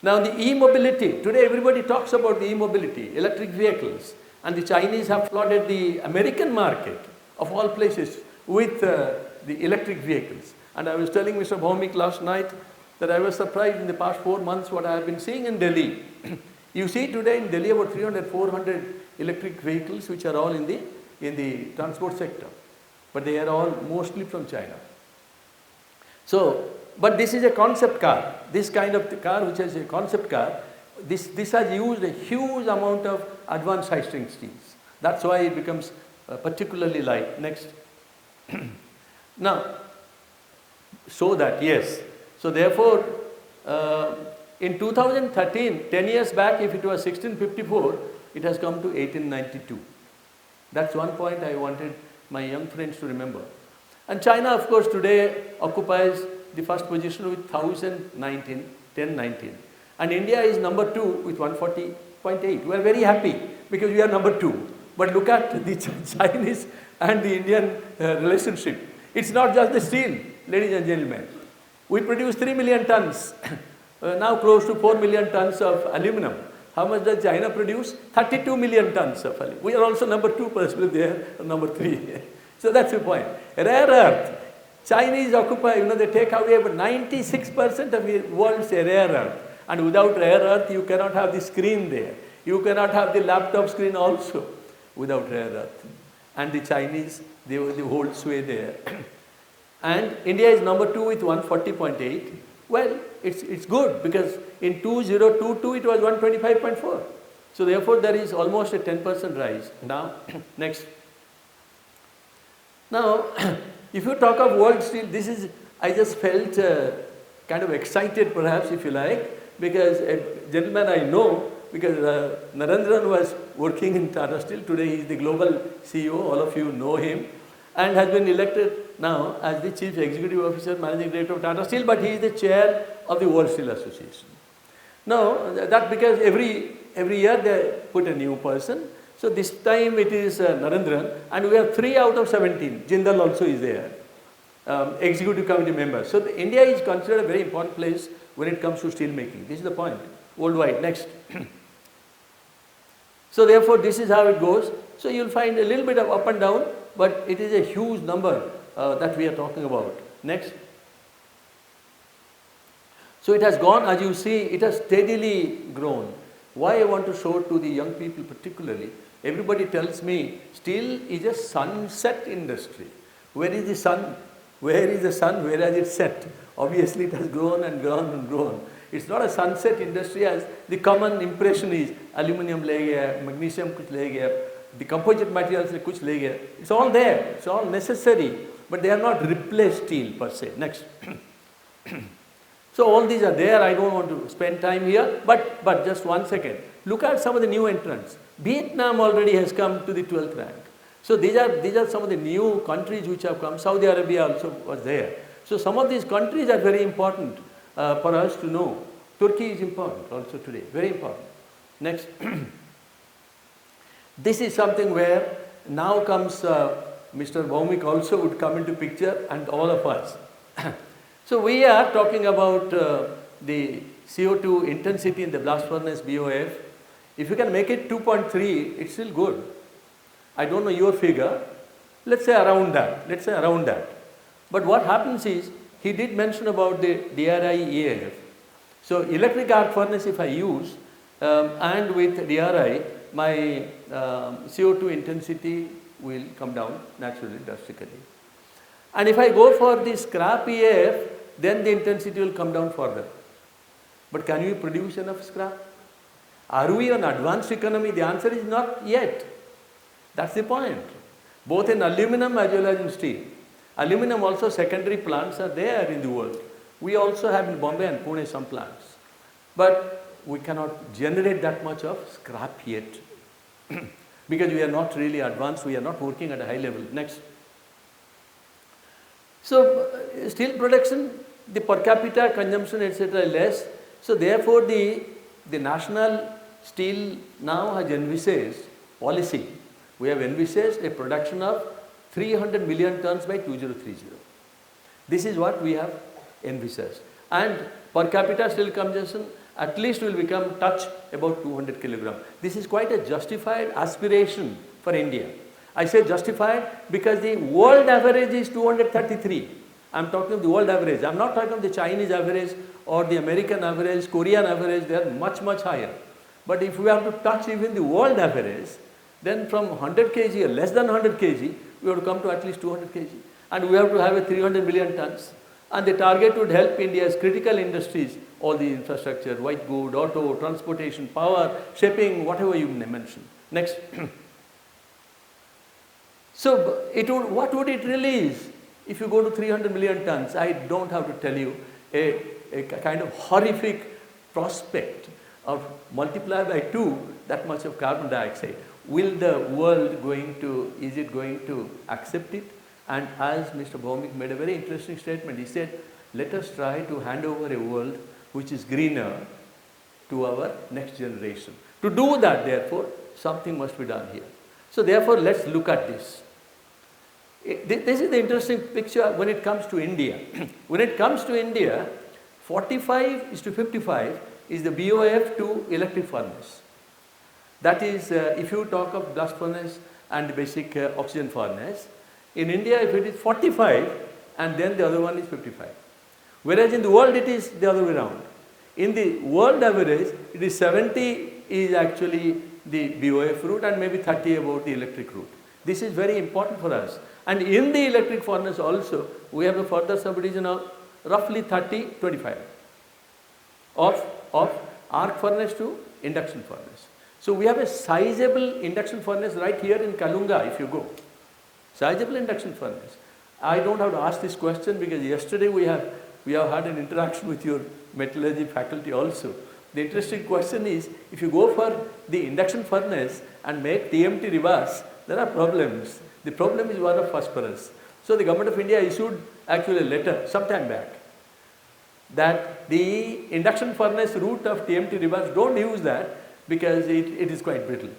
E: Now the e-mobility. Today everybody talks about the e-mobility, electric vehicles. And the Chinese have flooded the American market, of all places, with the electric vehicles. And I was telling Mr. Bhaumik last night that I was surprised in the past 4 months what I have been seeing in Delhi. You see today in Delhi about 300, 400 electric vehicles which are all in the transport sector. But they are all mostly from China. So, but this is a concept car. This kind of car which is a concept car, this has used a huge amount of advanced high-strength steels. That's why it becomes particularly light. Next. Now, so that, yes. So therefore, In 2013, 10 years back, if it was 1654, it has come to 1892. That's one point I wanted my young friends to remember. And China, of course, today occupies the first position with 1019, 1019. And India is number 2 with 140.8. We are very happy because we are number 2. But look at the Chinese and the Indian relationship. It's not just the steel, ladies and gentlemen. We produce 3 million tons, now close to 4 million tons of aluminum. How much does China produce? 32 million tons of aluminum. We are also number 2, possibly there, number 3. So that's the point. Rare earth. Chinese occupy, they take away about 96% of the world's rare earth. And without rare earth, you cannot have the screen there. You cannot have the laptop screen also without rare earth. And the Chinese, they hold sway there. And India is number 2 with 140.8. Well, it's good because in 2022 it was 125.4. So therefore there is almost a 10% rise. Now, next. Now, if you talk of world steel, this is, I just felt kind of excited perhaps if you like, because a gentleman I know, because Narendran was working in Tata Steel, today he is the global CEO, all of you know him, and has been elected now as the Chief Executive Officer, Managing Director of Tata Steel, but he is the chair of the World Steel Association. Now, that because every year they put a new person. So this time it is Narendran, and we have 3 out of 17. Jindal also is there, executive committee members. So India is considered a very important place when it comes to steel making. This is the point, worldwide. Next. So therefore this is how it goes. So you'll find a little bit of up and down, but it is a huge number that we are talking about. Next. So it has gone, as you see, it has steadily grown. Why I want to show to the young people particularly, everybody tells me steel is a sunset industry. Where is the sun? Where is the sun? Where has it set? Obviously it has grown and grown and grown. It's not a sunset industry as the common impression is aluminum le gaya, magnesium kuch le gaya, the composite materials se kuch le gaya. It's all there, it's all necessary, but they are not replaced steel per se. Next. So all these are there, I don't want to spend time here, but just 1 second. Look at some of the new entrants. Vietnam already has come to the 12th rank. So these are some of the new countries which have come. Saudi Arabia also was there. So some of these countries are very important for us to know. Turkey is important also today, very important. Next. This is something where now comes Mr. Bhaumik also would come into picture and all of us. So we are talking about the CO2 intensity in the blast furnace BOF. If you can make it 2.3, it's still good. I don't know your figure. Let's say around that. But what happens is, he did mention about the DRI EAF. So electric arc furnace if I use, and with DRI, my CO2 intensity will come down naturally, drastically. And if I go for the scrap EAF, then the intensity will come down further. But can we produce enough scrap? Are we an advanced economy? The answer is not yet. That's the point. Both in aluminum as well as in steel. Aluminum also secondary plants are there in the world. We also have in Bombay and Pune some plants. But we cannot generate that much of scrap yet. Because we are not really advanced, we are not working at a high level. Next. So steel production, the per capita consumption etc. is less. So therefore the national steel now has envisaged policy. We have envisaged a production of 300 million tons by 2030. This is what we have envisaged. And per capita steel consumption at least will touch about 200 kilograms. This is quite a justified aspiration for India. I say justified because the world average is 233. I am talking of the world average. I am not talking of the Chinese average or the American average, Korean average, they are much, much higher. But if we have to touch even the world average, then from 100 kg or less than 100 kg, we have to come to at least 200 kg. And we have to have a 300 million tons. And the target would help India's critical industries, all the infrastructure, white good, auto, transportation, power, shipping, whatever you mention. Next. So what would it release if you go to 300 million tons? I don't have to tell you a kind of horrific prospect of multiply by 2 that much of carbon dioxide. Will the world is it going to accept it? And as Mr. Bhaumik made a very interesting statement, he said, let us try to hand over a world which is greener to our next generation. To do that, therefore, something must be done here. So therefore, let's look at this. This is the interesting picture when it comes to India. When it comes to India, 45:55 is the BOF to electric furnace. That is, if you talk of blast furnace and basic oxygen furnace, in India if it is 45 and then the other one is 55. Whereas in the world it is the other way around. In the world average, it is 70 is actually the BOF route and maybe 30 about the electric route. This is very important for us. And in the electric furnace also, we have a further subdivision of roughly 30-25 of arc furnace to induction furnace. So we have a sizable induction furnace right here in Kalunga if you go. Sizable induction furnace. I don't have to ask this question because yesterday we have had an interaction with your metallurgy faculty also. The interesting question is, if you go for the induction furnace and make TMT reverse, there are problems. The problem is one of phosphorus. So the government of India issued actually a letter sometime back that the induction furnace route of TMT reverse, don't use that because it is quite brittle.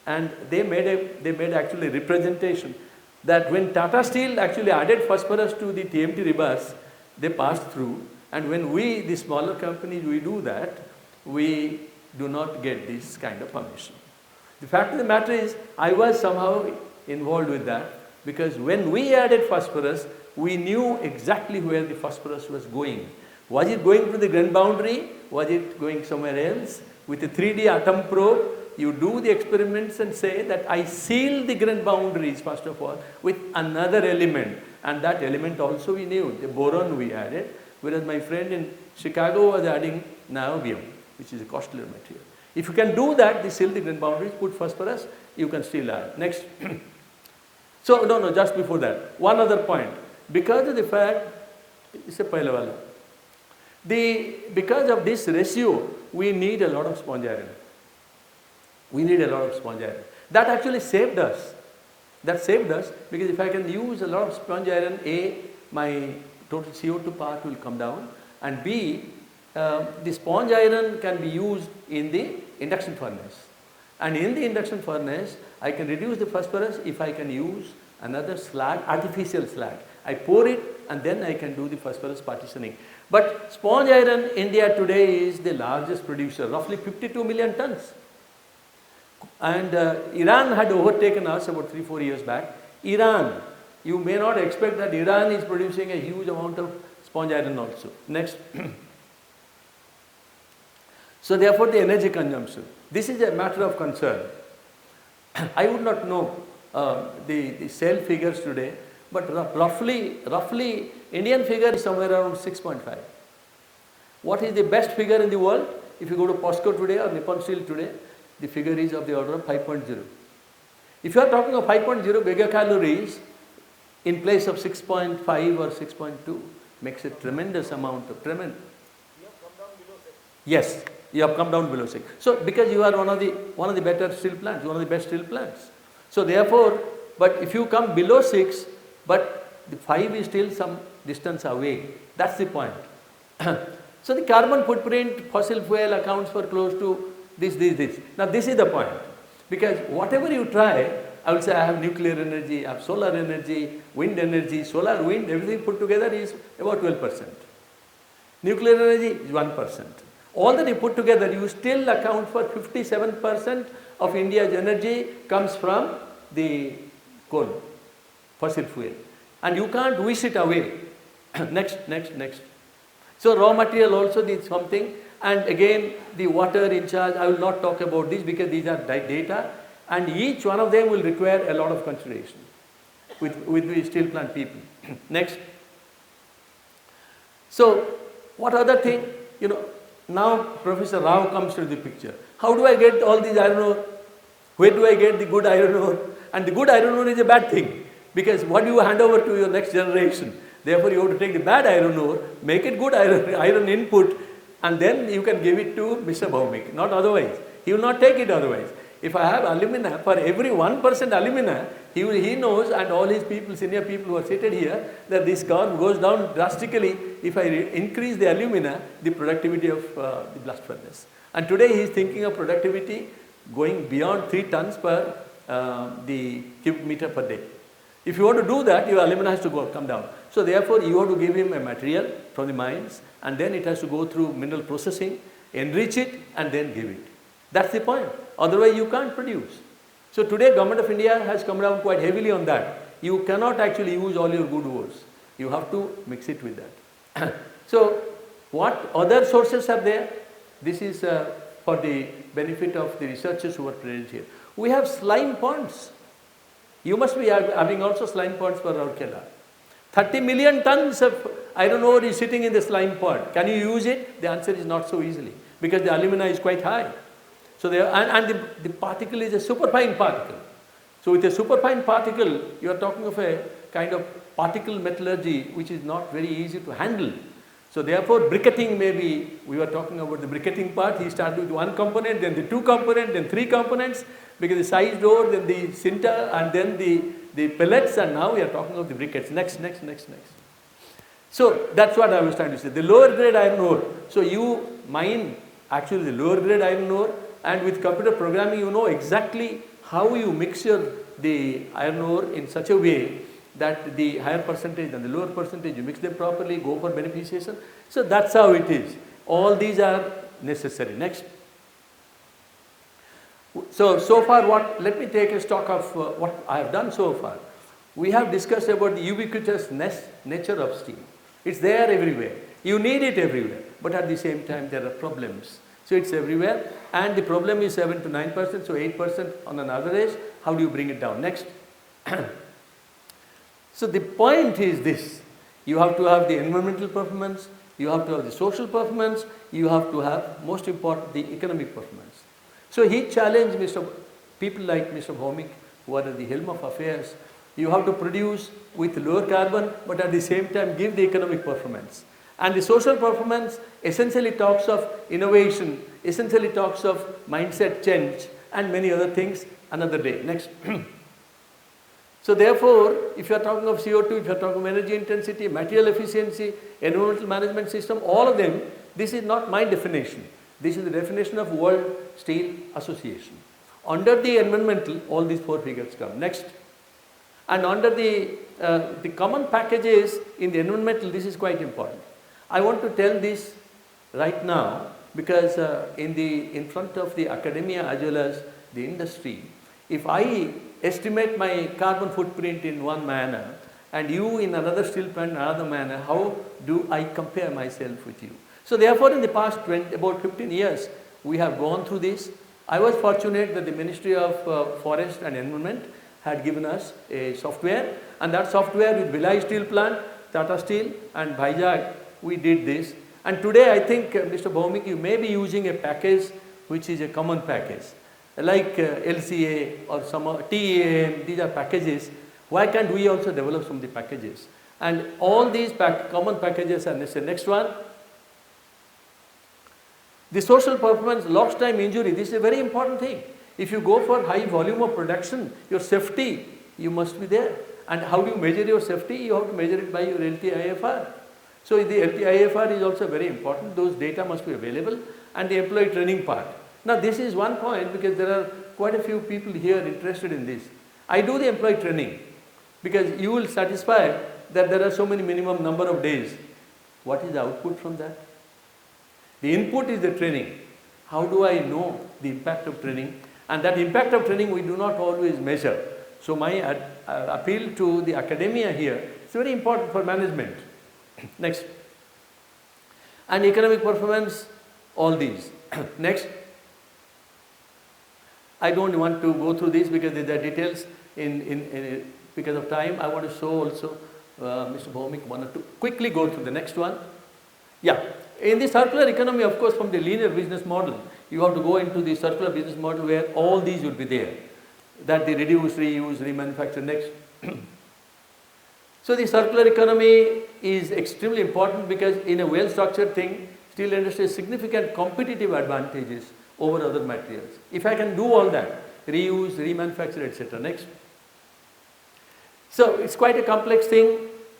E: And they made actually a representation that when Tata Steel actually added phosphorus to the TMT reverse, they passed through. And when we, the smaller companies, we do that, we do not get this kind of permission. The fact of the matter is, I was somehow involved with that because when we added phosphorus, we knew exactly where the phosphorus was going. Was it going to the grain boundary? Was it going somewhere else? With a 3D atom probe, you do the experiments and say that I seal the grain boundaries first of all with another element, and that element also we knew, the boron we added, whereas my friend in Chicago was adding niobium, which is a costlier material. If you can do that, they seal the grain boundaries, put phosphorus, you can still add. Next. So, no, just before that, one other point. Because of the fact, it's a pehla wala. Because of this ratio, we need a lot of sponge iron. We need a lot of sponge iron. That actually saved us. That saved us because if I can use a lot of sponge iron, A, my total CO2 part will come down, and B, the sponge iron can be used in the induction furnace. And in the induction furnace, I can reduce the phosphorus if I can use another slag, artificial slag. I pour it and then I can do the phosphorus partitioning. But sponge iron, India today is the largest producer, roughly 52 million tons. And Iran had overtaken us about 3-4 years back. Iran, you may not expect that Iran is producing a huge amount of sponge iron also. Next. So therefore the energy consumption. This is a matter of concern. I would not know the sale figures today, but roughly Indian figure is somewhere around 6.5. What is the best figure in the world? If you go to POSCO today or Nippon Steel today, the figure is of the order of 5.0. If you are talking of 5.0 gigacalories in place of 6.5 or 6.2, makes a tremendous amount of tremendous.
F: You have come down below 6.
E: Yes, you have come down below 6. So because you are one of the better steel plants, one of the best steel plants. So therefore, but if you come below 6, but the 5 is still some distance away. That's the point. So the carbon footprint, fossil fuel accounts for close to this. Now this is the point. Because whatever you try, I will say I have nuclear energy, I have solar energy, wind energy, solar, wind, everything put together is about 12%. Nuclear energy is 1%. All that you put together, you still account for 57% of India's energy comes from the coal, fossil fuel. And you can't wish it away. Next. So raw material also needs something. And again, the water in charge, I will not talk about this because these are data. And each one of them will require a lot of consideration with the steel plant people. Next. So, what other thing? Now Professor Rao comes to the picture. How do I get all these iron ore? Where do I get the good iron ore? And the good iron ore is a bad thing because what do you hand over to your next generation? Therefore, you have to take the bad iron ore, make it good iron input, and then you can give it to Mr. Bhaumik, not otherwise. He will not take it otherwise. If I have alumina, for every 1% alumina, he knows, and all his people, senior people who are seated here, that this curve goes down drastically if I increase the alumina, the productivity of the blast furnace. And today he is thinking of productivity going beyond 3 tons per the cubic meter per day. If you want to do that, your alumina has to come down. So therefore, you have to give him a material from the mines, and then it has to go through mineral processing, enrich it, and then give it. That's the point. Otherwise, you can't produce. So today, Government of India has come down quite heavily on that. You cannot actually use all your good ores. You have to mix it with that. So what other sources are there? This is for the benefit of the researchers who are present here. We have slime ponds. You must be having also slime ponds for Rourkela. 30 million tons of iron ore is sitting in the slime pond. Can you use it? The answer is not so easily, because the alumina is quite high. So the particle is a superfine particle. So with a superfine particle, you are talking of a kind of particle metallurgy which is not very easy to handle. So therefore, briquetting maybe, we were talking about the briquetting part. He started with 1 component, then the 2 component, then 3 components, because the sized ore, then the sinter, and then the pellets, and now we are talking of the briquettes. Next. So that's what I was trying to say. The lower grade iron ore. So you mine actually the lower grade iron ore, and with computer programming, you know exactly how you mixture the iron ore in such a way that the higher percentage and the lower percentage, you mix them properly, go for beneficiation. So that's how it is. All these are necessary. Next. So far let me take a stock of what I have done so far. We have discussed about the ubiquitous nature of steel. It's there everywhere. You need it everywhere. But at the same time, there are problems. So it's everywhere. And the problem is 7 to 9%, so 8% on an average. How do you bring it down? Next. So the point is this. You have to have the environmental performance. You have to have the social performance. You have to have, most important, the economic performance. So he challenged people like Mr. Bhaumik, who are at the helm of affairs. You have to produce with lower carbon, but at the same time give the economic performance. And the social performance essentially talks of innovation, essentially talks of mindset change, and many other things another day. Next. So therefore, if you are talking of CO2, if you are talking of energy intensity, material efficiency, environmental management system, all of them, this is not my definition. This is the definition of World Steel Association. Under the environmental, all these 4 figures come. Next. And under the common packages in the environmental, this is quite important. I want to tell this right now because in front of the academia as well as the industry, if I estimate my carbon footprint in one manner and you in another steel plant in another manner, how do I compare myself with you? So therefore, in the past about 15 years, we have gone through this. I was fortunate that the Ministry of Forest and Environment had given us a software, and that software with Bhilai Steel Plant, Tata Steel and Vizag, we did this. And today I think, Mr. Bhaumik, you may be using a package which is a common package, like LCA or some TEAM, these are packages. Why can't we also develop some of the packages? And all these common packages are necessary. Next one. The social performance, lost time injury, this is a very important thing. If you go for high volume of production, your safety, you must be there. And how do you measure your safety? You have to measure it by your LTIFR. So the LTIFR is also very important. Those data must be available. And the employee training part. Now this is one point because there are quite a few people here interested in this. I do the employee training because you will satisfy that there are so many minimum number of days. What is the output from that? The input is the training. How do I know the impact of training? And that impact of training we do not always measure. So my appeal to the academia here is very important for management. Next. And economic performance, all these. Next. I don't want to go through this because there are details because of time. I want to show also, Mr. Bhaumik wanted to quickly go through the next one. Yeah. In the circular economy, of course, from the linear business model, you have to go into the circular business model where all these would be there. That the reduce, reuse, remanufacture. Next. So the circular economy is extremely important because in a well-structured thing, steel industry has significant competitive advantages over other materials. If I can do all that, reuse, remanufacture, etc. Next. So it's quite a complex thing.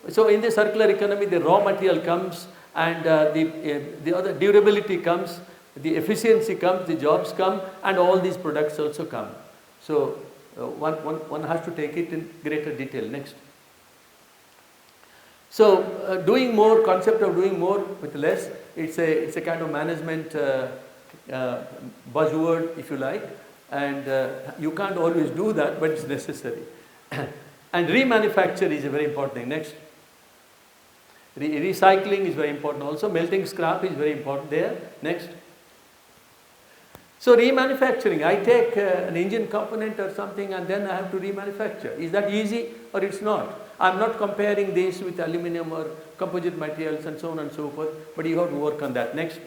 E: So in the circular economy, the raw material comes, and the other durability comes, the efficiency comes, the jobs come, and all these products also come. So one has to take it in greater detail. Next. So doing more, concept of doing more with less, it's a kind of management buzzword, if you like, and you can't always do that, but it's necessary. And remanufacture is a very important thing. Next. Recycling is very important also. Melting scrap is very important there. Next. So remanufacturing, I take an engine component or something and then I have to remanufacture. Is that easy or it's not? I'm not comparing this with aluminum or composite materials and so on and so forth, but you have to work on that. Next.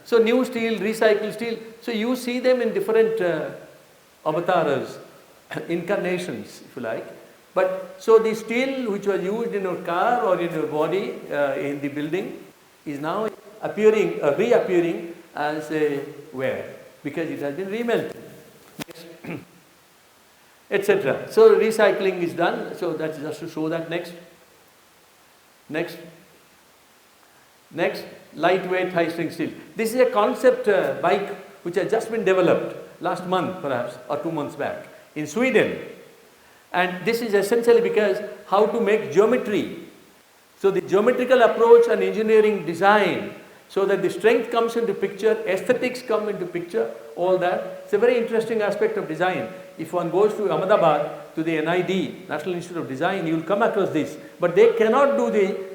E: So new steel, recycled steel, so you see them in different avatars, incarnations, if you like. But so the steel which was used in your car or in your body in the building is now appearing, reappearing as a wear because it has been remelted, etc. So recycling is done. So that's just to show that. Next. Next. Next. Lightweight high strength steel. This is a concept bike which has just been developed last month perhaps or 2 months back in Sweden. And this is essentially because how to make geometry. So the geometrical approach and engineering design so that the strength comes into picture, aesthetics come into picture, all that. It's a very interesting aspect of design. If one goes to Ahmedabad, to the NID, National Institute of Design, you will come across this. But they cannot do the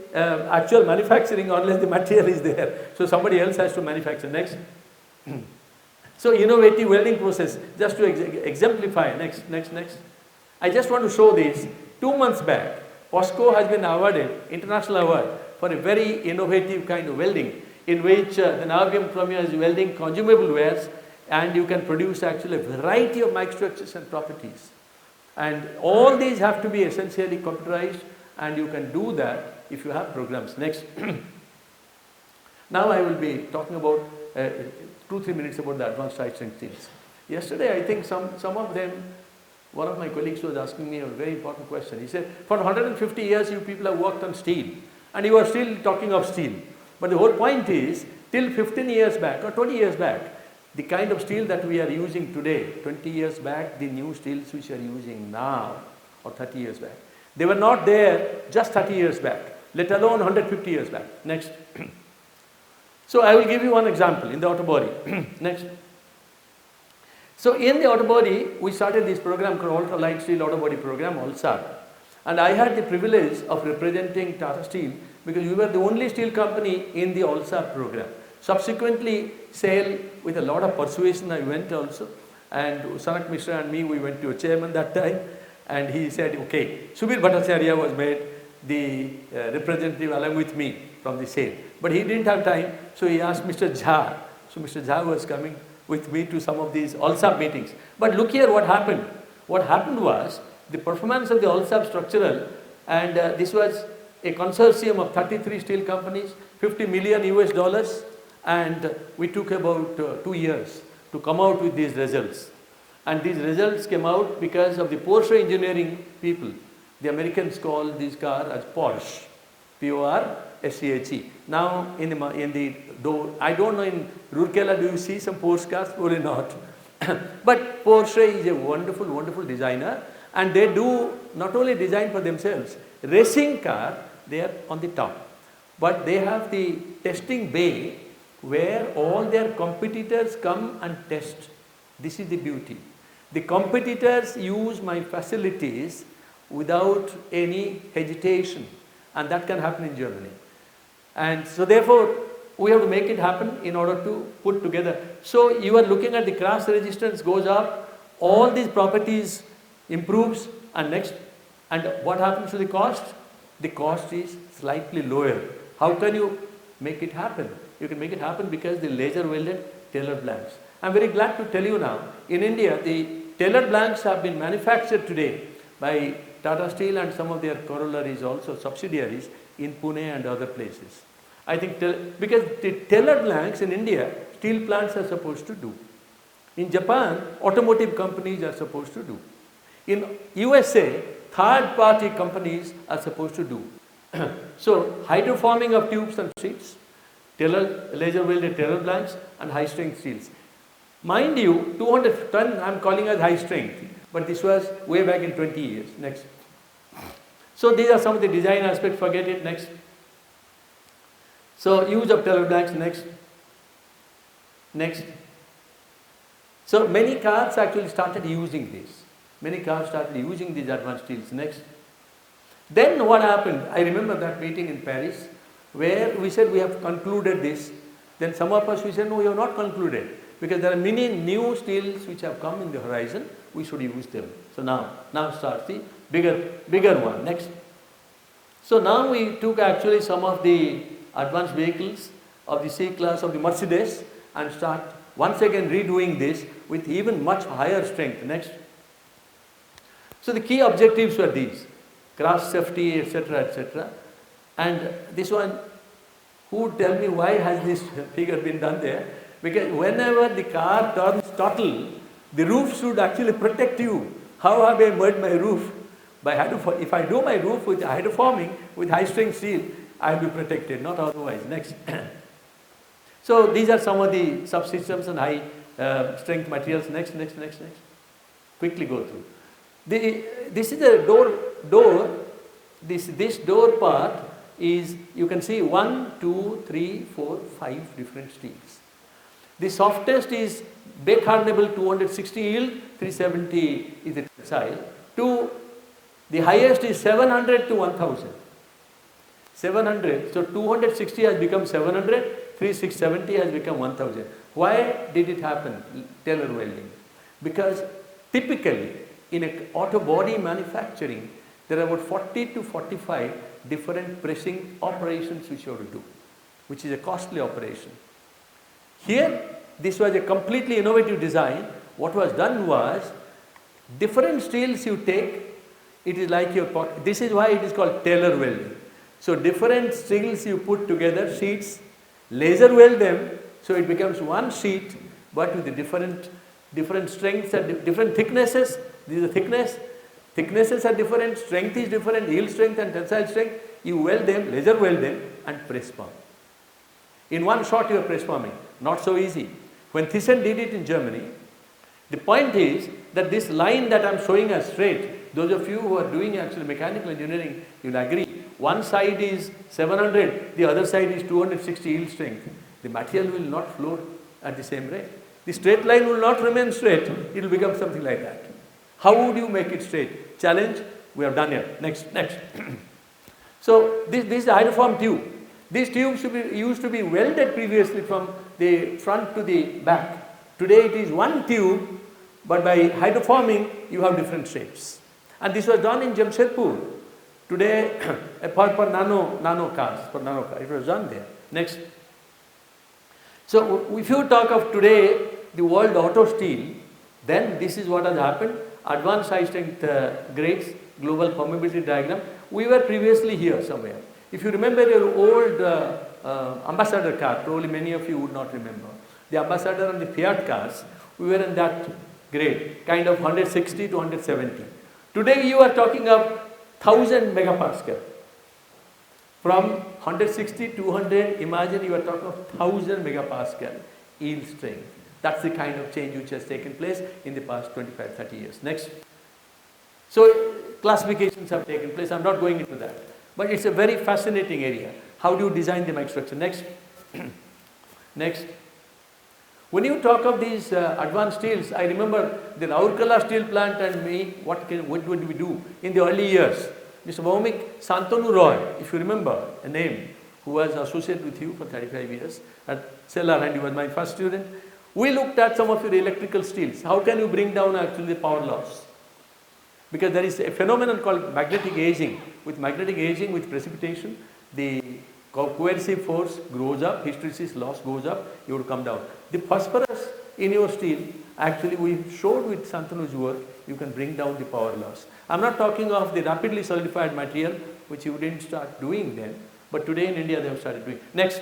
E: actual manufacturing unless the material is there. So somebody else has to manufacture. Next. So innovative welding process, just to exemplify. Next. I just want to show this. 2 months back, POSCO has been awarded international award for a very innovative kind of welding in which the Niobium chromium is welding consumable wares, and you can produce actually a variety of microstructures and properties. And all these have to be essentially computerized, and you can do that if you have programs. Next. Now I will be talking about 2-3 minutes about the advanced high strength steels. Yesterday I think some of them, one of my colleagues was asking me a very important question. He said, for 150 years you people have worked on steel and you are still talking of steel. But the whole point is, till 15 years back or 20 years back, the kind of steel that we are using today, 20 years back, the new steels which we are using now, or 30 years back, they were not there just 30 years back, let alone 150 years back. Next. So I will give you one example in the auto body. Next. So in the auto body, we started this program called Ultra Light Steel Auto Body Program, ULSAR. And I had the privilege of representing Tata Steel because we were the only steel company in the ULSAR program. Subsequently, SAIL, with a lot of persuasion, I went also. And Sanak Mishra and me, we went to a chairman that time. And he said, okay, Subir Bhattacharya was made the representative along with me from the SAIL. But he didn't have time, so he asked Mr. Jha. So Mr. Jha was coming with me to some of these ULSAB meetings. But look here what happened. What happened was the performance of the ULSAB structural, and this was a consortium of 33 steel companies, $50 million US, and we took about 2 years to come out with these results. And these results came out because of the Porsche engineering people. The Americans call this car as Porsche, P-O-R-S-C-H-E. Now in the door, I don't know in Rourkela, do you see some Porsche cars? Probably not. But Porsche is a wonderful, wonderful designer, and they do not only design for themselves, racing car, they are on the top. But they have the testing bay where all their competitors come and test. This is the beauty. The competitors use my facilities without any hesitation, and that can happen in Germany. And so therefore, we have to make it happen in order to put together. So you are looking at the crash resistance goes up, all these properties improves, and next, and what happens to the cost? The cost is slightly lower. How can you make it happen? You can make it happen because the laser welded tailored blanks. I'm very glad to tell you now, in India, the tailored blanks have been manufactured today by Tata Steel and some of their corollaries also, subsidiaries in Pune and other places. I think, because the teller blanks in India, steel plants are supposed to do. In Japan, automotive companies are supposed to do. In USA, third-party companies are supposed to do. So, hydroforming of tubes and sheets, laser welded teller blanks, and high strength steels. Mind you, 200 ton I am calling as high strength, but this was way back in 20 years. Next. So these are some of the design aspects, forget it. Next. So use of teller blanks. Next. Next. So many cars actually started using this. Many cars started using these advanced steels. Next. Then what happened? I remember that meeting in Paris where we said we have concluded this. Then some of us we said no, we have not concluded because there are many new steels which have come in the horizon. We should use them. So now starts the bigger one. Next. So now we took actually some of the advanced vehicles of the C class of the Mercedes and start once again redoing this with even much higher strength. Next. So the key objectives were these: crash safety, etc., etc. And this one, who would tell me why has this figure been done there? Because whenever the car turns throttle, the roof should actually protect you. How have I made my roof? If I do my roof with hydroforming, with high strength steel, I will be protected, not otherwise. Next. So these are some of the subsystems and high strength materials. Next. Quickly go through. This is a door. This door part is, you can see 1, 2, 3, 4, 5 different steels. The softest is bake hardenable 260 yield, 370 is the tensile. The highest is 700 to 1000. 700, so 260 has become 700, 670 has become 1000. Why did it happen, teller welding? Because typically in an auto body manufacturing, there are about 40 to 45 different pressing operations which you have to do, which is a costly operation. Here, this was a completely innovative design. What was done was, different steels you take, it is like your pocket. This is why it is called teller welding. So different steels you put together, sheets, laser weld them, so it becomes one sheet, but with the different strengths and different thicknesses. This is the thickness. Thicknesses are different, strength is different, yield strength and tensile strength. You weld them, laser weld them, and press form. In one shot you are press forming. Not so easy. When Thyssen did it in Germany, the point is that this line that I am showing as straight, those of you who are doing actually mechanical engineering, you will agree, one side is 700, the other side is 260 yield strength. The material will not flow at the same rate. The straight line will not remain straight, it will become something like that. How would you make it straight? Challenge, we have done it. Next. So this is the hydroform tube. These tubes used to be welded previously from the front to the back. Today it is one tube, but by hydroforming you have different shapes. And this was done in Jamshedpur. Today, for nano cars, it was done there. Next. So if you talk of today, the world auto steel, then this is what has happened. Advanced high strength grades, global permeability diagram. We were previously here somewhere. If you remember your old Ambassador car, probably many of you would not remember. The Ambassador and the Fiat cars, we were in that grade, kind of 160 to 170. Today you are talking of 1000 megapascal. From 160 to 200, imagine you are talking of 1000 megapascal yield strength. That's the kind of change which has taken place in the past 25, 30 years. Next. So classifications have taken place. I'm not going into that. But it's a very fascinating area. How do you design the microstructure? Next. Next. When you talk of these advanced steels, I remember the Raurkela steel plant and me, what would we do in the early years? Mr. Bhaumik, Santanu Roy, if you remember a name, who was associated with you for 35 years at Cellar, and he was my first student. We looked at some of your electrical steels. How can you bring down actually the power loss? Because there is a phenomenon called magnetic aging. With magnetic aging, with precipitation, the coercive force grows up, hysteresis loss goes up, you will come down. The phosphorus in your steel, actually we showed with Santanu's work, you can bring down the power loss. I'm not talking of the rapidly solidified material, which you didn't start doing then, But today in India they have started doing. Next.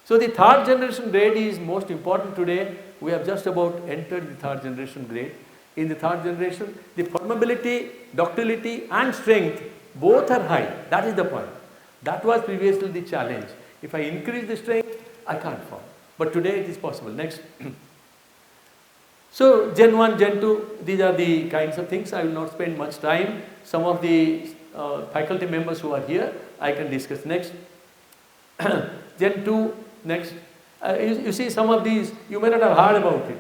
E: So the third generation grade is most important today. We have just about entered the third generation grade. In the third generation, the permeability, ductility and strength both are high. That is the point. That was previously the challenge. If I increase the strength, I can't form. But today it is possible. Next. So Gen 1, Gen 2, these are the kinds of things. I will not spend much time. Some of the faculty members who are here, I can discuss. Next. Gen 2, next. You see some of these, you may not have heard about it.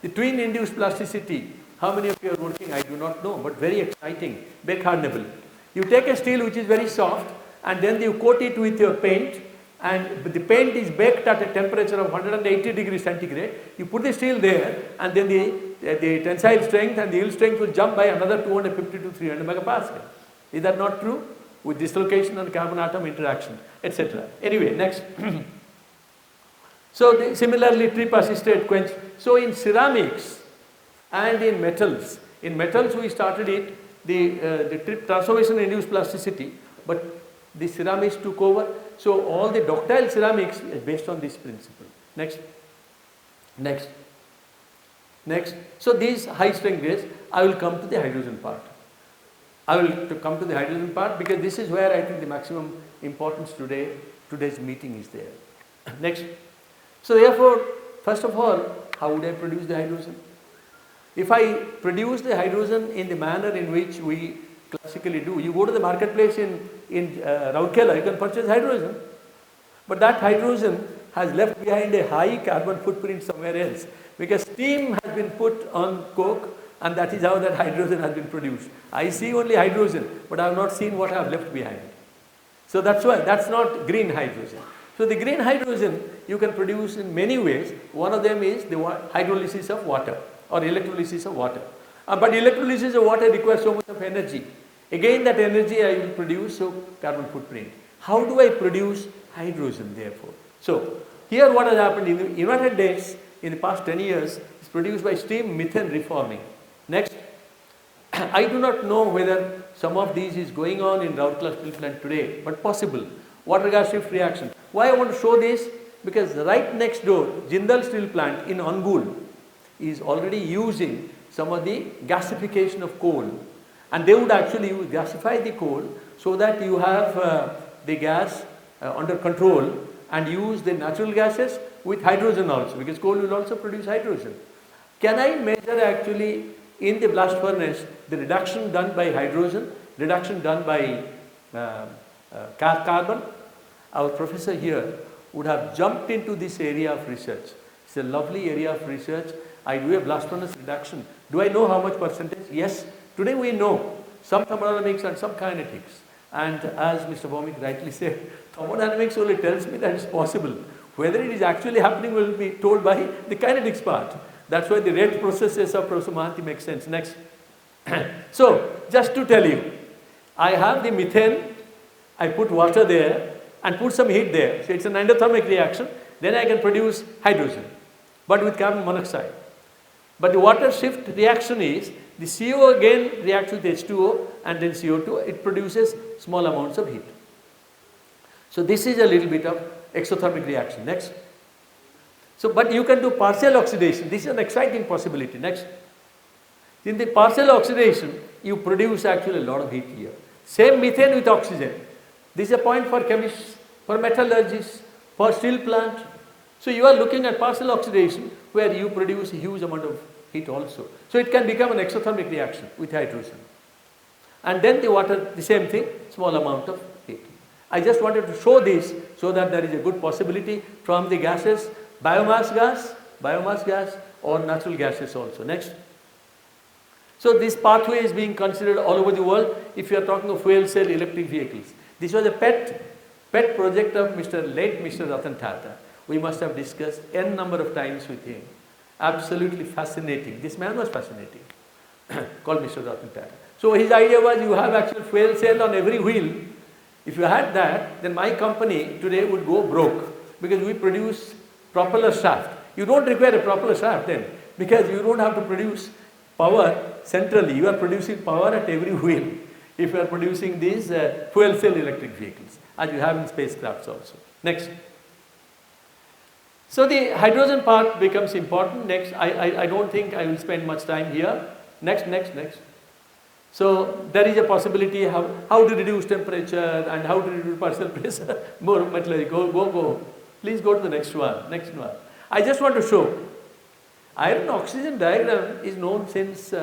E: The twin induced plasticity. How many of you are working? I do not know, but very exciting. Bake hardenable. You take a steel which is very soft and then you coat it with your paint, and the paint is baked at a temperature of 180 degrees centigrade. You put the steel there and then the tensile strength and the yield strength will jump by another 250 to 300 megapascal. Is that not true? With dislocation and carbon atom interaction, etc. Anyway, next. So similarly trip assisted quench. So in ceramics and in metals we started it, the trip transformation induced plasticity, but the ceramics took over. So all the ductile ceramics is based on this principle. Next. So these high strength grades, I will come to the hydrogen part. Because this is where I think the maximum importance today's meeting is there. Next. So therefore, first of all, how would I produce the hydrogen? If I produce the hydrogen in the manner in which we classically do, you go to the marketplace in Rourkela, you can purchase hydrogen. But that hydrogen has left behind a high carbon footprint somewhere else, because steam has been put on coke, and that is how that hydrogen has been produced. I see only hydrogen, but I have not seen what I have left behind. So that's why, that's not green hydrogen. So the green hydrogen you can produce in many ways. One of them is the hydrolysis of water or electrolysis of water. But electrolysis of water requires so much of energy. Again that energy I will produce, so carbon footprint. How do I produce hydrogen therefore? So here what has happened in the United States in the past 10 years is produced by steam methane reforming. Next. I do not know whether some of these is going on in Rourkela steel plant today, but possible. Water gas shift reaction. Why I want to show this? Because right next door, Jindal steel plant in Angul is already using some of the gasification of coal, and they would actually gasify the coal so that you have the gas under control and use the natural gases with hydrogen also, because coal will also produce hydrogen. Can I measure actually in the blast furnace the reduction done by hydrogen, reduction done by carbon? Our professor here would have jumped into this area of research. It's a lovely area of research. I do a blast furnace reduction. Do I know how much percentage? Yes. Today we know some thermodynamics and some kinetics. And as Mr. Bhaumik rightly said, thermodynamics only tells me that it's possible. Whether it is actually happening will be told by the kinetics part. That's why the rate processes of Professor Mohanty make sense. Next. So, just to tell you, I have the methane, I put water there and put some heat there. So it's an endothermic reaction. Then I can produce hydrogen, but with carbon monoxide. But the water shift reaction is the CO again reacts with H2O and then CO2. It produces small amounts of heat. So this is a little bit of exothermic reaction. Next. So, but you can do partial oxidation. This is an exciting possibility. Next. In the partial oxidation, you produce actually a lot of heat here. Same methane with oxygen. This is a point for chemists, for metallurgists, for steel plant. So you are looking at partial oxidation where you produce a huge amount of heat also. So it can become an exothermic reaction with hydrogen. And then the water, the same thing, small amount of heat. I just wanted to show this so that there is a good possibility from the gases, biomass gas or natural gases also. Next. So this pathway is being considered all over the world if you are talking of fuel cell electric vehicles. This was a pet project of late Mr. Ratan Tata. We must have discussed n number of times with him. Absolutely fascinating. This man was fascinating, called Mr. Ratan Tata. So his idea was you have actual fuel cell on every wheel. If you had that, then my company today would go broke, because we produce propeller shaft. You don't require a propeller shaft then, because you don't have to produce power centrally. You are producing power at every wheel. if you are producing these fuel cell electric vehicles, as you have in spacecrafts also. Next. So the hydrogen part becomes important. Next, I don't think I will spend much time here. Next. So there is a possibility how to reduce temperature and how to reduce partial pressure. More metallurgy. Go. Please go to the next one. I just want to show. Iron oxygen diagram is known since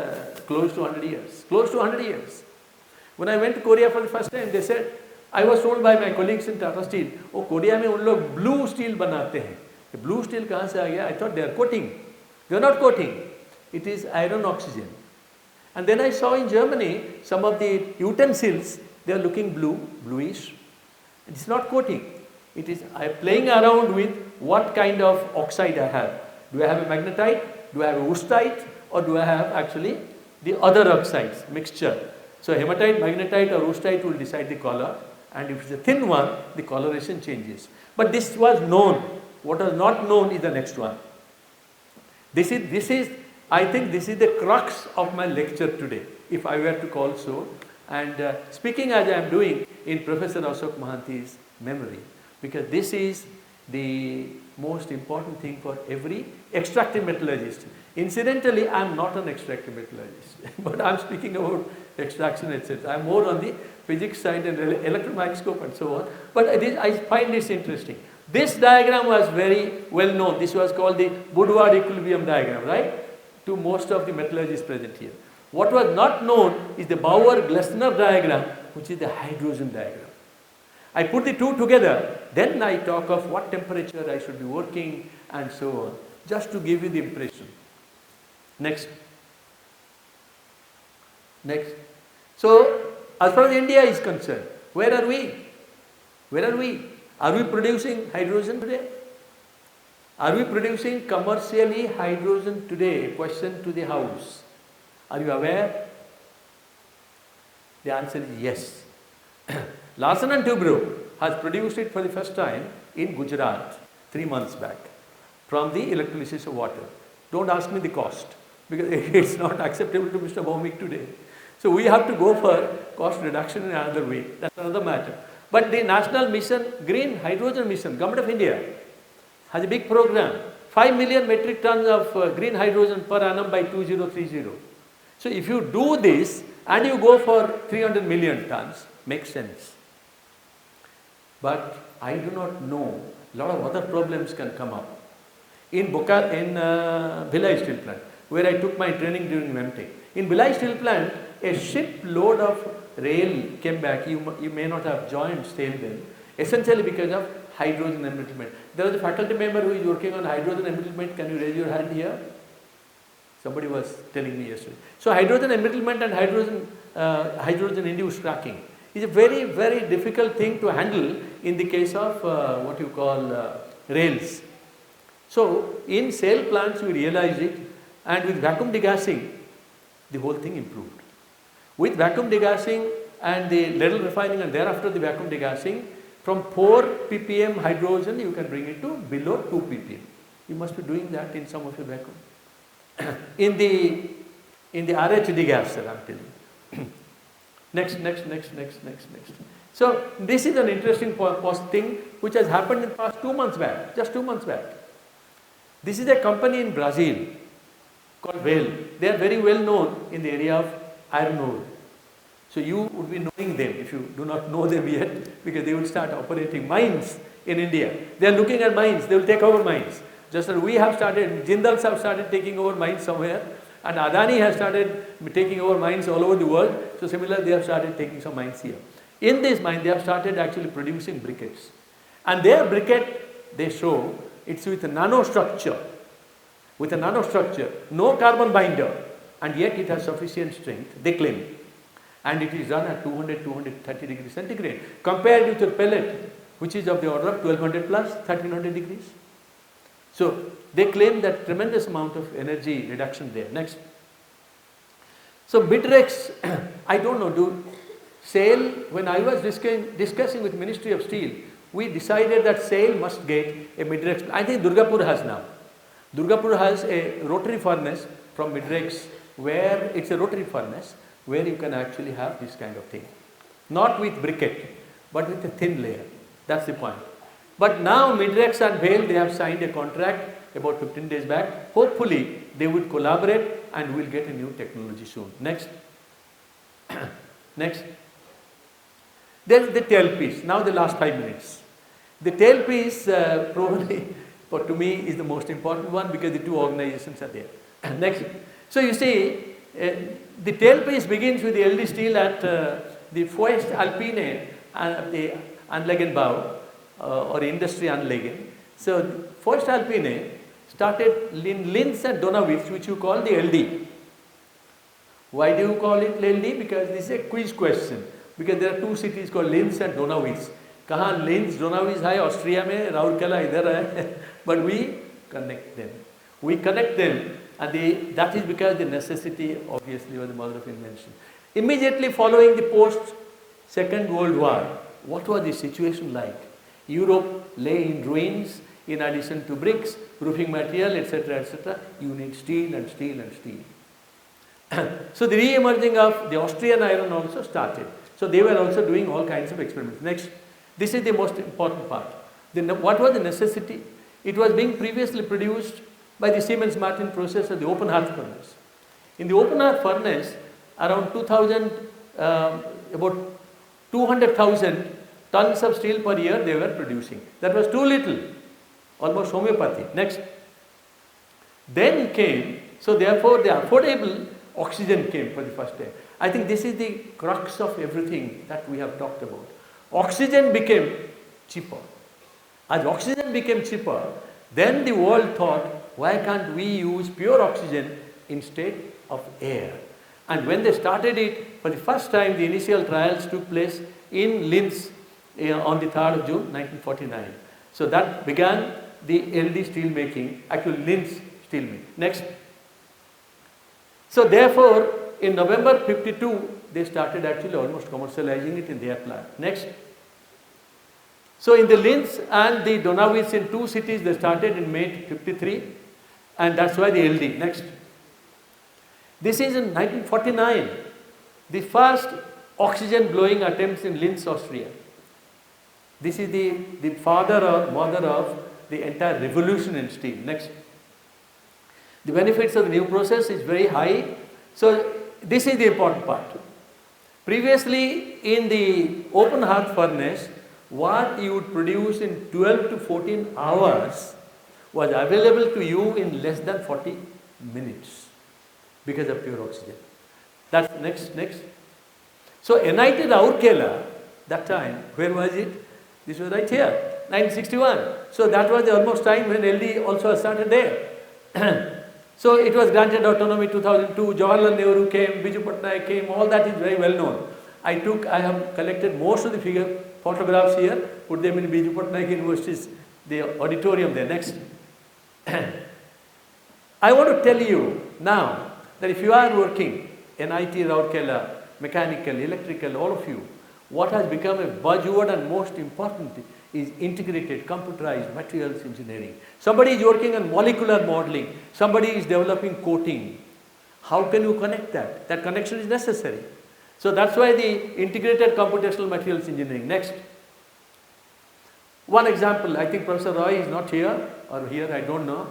E: close to 100 years. When I went to Korea for the first time, they said, I was told by my colleagues in Tata Steel, oh, Korea mein un log blue steel banate hain. The blue steel kahan se aa gaya? I thought they are coating. They are not coating. It is iron oxygen. And then I saw in Germany some of the utensils, they are looking bluish. It's not coating. It is playing around with what kind of oxide I have. Do I have a magnetite? Do I have a wustite? Or do I have actually the other oxides mixture? So hematite, magnetite or wustite will decide the color, and if it's a thin one, the coloration changes. But this was known. What was not known is the next one. This is I think this is the crux of my lecture today, if I were to call so. And speaking as I am doing in Professor Ashok Mohanty's memory, because this is the most important thing for every extractive metallurgist. Incidentally, I am not an extractive metallurgist, but I am speaking about extraction, etc. I am more on the physics side and electron microscope and so on. But I find this interesting. This diagram was very well known. This was called the Woodward equilibrium diagram, right? To most of the metallurgists present here. What was not known is the Bauer-Glessner diagram, which is the hydrogen diagram. I put the two together, then I talk of what temperature I should be working and so on, just to give you the impression. Next. So, as far as India is concerned, where are we? Are we producing hydrogen today? Are we producing commercially hydrogen today? Question to the House. Are you aware? The answer is yes. Larsen and Toubro has produced it for the first time in Gujarat 3 months back from the electrolysis of water. Don't ask me the cost, because it's not acceptable to Mr. Bhaumik today. So we have to go for cost reduction in another way. That's another matter. But the national mission, Green Hydrogen Mission, Government of India, has a big program. 5 million metric tons of green hydrogen per annum by 2030. So if you do this and you go for 300 million tons, makes sense. But I do not know, a lot of other problems can come up. In Bhilai Steel Plant, where I took my training during MTech. In Bhilai Steel Plant, a shipload of rail came back. You may not have joined SAIL then, essentially because of hydrogen embrittlement. There was a faculty member who is working on hydrogen embrittlement. Can you raise your hand here? Somebody was telling me yesterday. So hydrogen embrittlement and hydrogen induced cracking is a very, very difficult thing to handle in the case of what you call rails. So in SAIL plants we realized it, and with vacuum degassing the whole thing improved. With vacuum degassing and the ladle refining and thereafter the vacuum degassing, from 4 ppm hydrogen you can bring it to below 2 ppm. You must be doing that in some of your vacuum. in the RH degasser, I am telling you. Next. So this is an interesting thing which has happened in the past 2 months back, just 2 months back. This is a company in Brazil called Vale. They are very well known in the area of iron ore. So you would be knowing them if you do not know them yet, because they will start operating mines in India. They are looking at mines, they will take over mines. Just as we have started, Jindals have started taking over mines somewhere, and Adani has started taking over mines all over the world. So similarly, they have started taking some mines here. In this mine, they have started actually producing briquettes. And their briquette, they show, it's with a nanostructure. With a nanostructure, no carbon binder, and yet it has sufficient strength, they claim. And it is done at 200, 230 degrees centigrade, compared with your pellet, which is of the order of 1200 plus 1300 degrees. So they claim that tremendous amount of energy reduction there. Next. So Midrex, I don't know, SAIL, when I was discussing with Ministry of Steel, we decided that SAIL must get a Midrex. I think Durgapur has now. Durgapur has a rotary furnace from Midrex, where it's a rotary furnace, where you can actually have this kind of thing. Not with briquette, but with a thin layer. That's the point. But now Midrex and Vale, they have signed a contract about 15 days back. Hopefully, they would collaborate and we'll get a new technology soon. Next. Next. There's the tailpiece. Now the last 5 minutes. The tailpiece probably, for to me, is the most important one because the two organizations are there. Next. So you see, the tailpiece begins with the LD steel at the Forest Alpine and the Anlagenbau or industry Anlagen. So Forest Alpine started in Linz and Donawitz, which you call the LD. Why do you call it LD? Because this is a quiz question. Because there are two cities called Linz and Donawitz. Kahan Linz, Donawitz hai, Austria mein, Rourkela idhar hai. But we connect them. We connect them, and that is because the necessity obviously was the mother of invention. Immediately following the post-Second World War, what was the situation like? Europe lay in ruins. In addition to bricks, roofing material, etc., you need steel and steel and steel. So the re-emerging of the Austrian iron also started. So they were also doing all kinds of experiments. Next, this is the most important part. What was the necessity? It was being previously produced by the Siemens-Martin process of the open hearth furnace. In the open hearth furnace, around 2000, about 200,000 tons of steel per year they were producing. That was too little, almost homeopathy. Next. Then came, so therefore the affordable oxygen came for the first time. I think this is the crux of everything that we have talked about. Oxygen became cheaper. As oxygen became cheaper, then the world thought, why can't we use pure oxygen instead of air? And when they started it, for the first time, the initial trials took place in Linz on the 3rd of June 1949. So that began the LD steel making, actually Linz steel making. Next. So therefore, in November 52, they started actually almost commercializing it in their plant. Next. So in the Linz and the Donawitz, in two cities, they started in May 53, and that's why the LD. Next. This is in 1949, the first oxygen blowing attempts in Linz, Austria. This is the father or mother of the entire revolution in steel. Next. The benefits of the new process is very high. So this is the important part. Previously in the open hearth furnace, what you would produce in 12 to 14 hours was available to you in less than 40 minutes because of pure oxygen. That's next. So NIT Rourkela, that time, where was it? This was right here, 1961. So that was the almost time when LD also started there. So it was granted autonomy 2002, Jawaharlal Nehru came, Biju Patnaik came, all that is very well known. I have collected most of the photographs here, put them in Biju Patnaik University's, the auditorium there. Next. I want to tell you now that if you are working NIT Rourkela, mechanical, electrical, all of you, what has become a buzzword and most important is integrated computerized materials engineering. Somebody is working on molecular modeling, somebody is developing coating. How can you connect that? That connection is necessary. So that's why the integrated computational materials engineering. Next. One example, I think Professor Roy is not here or here, I don't know.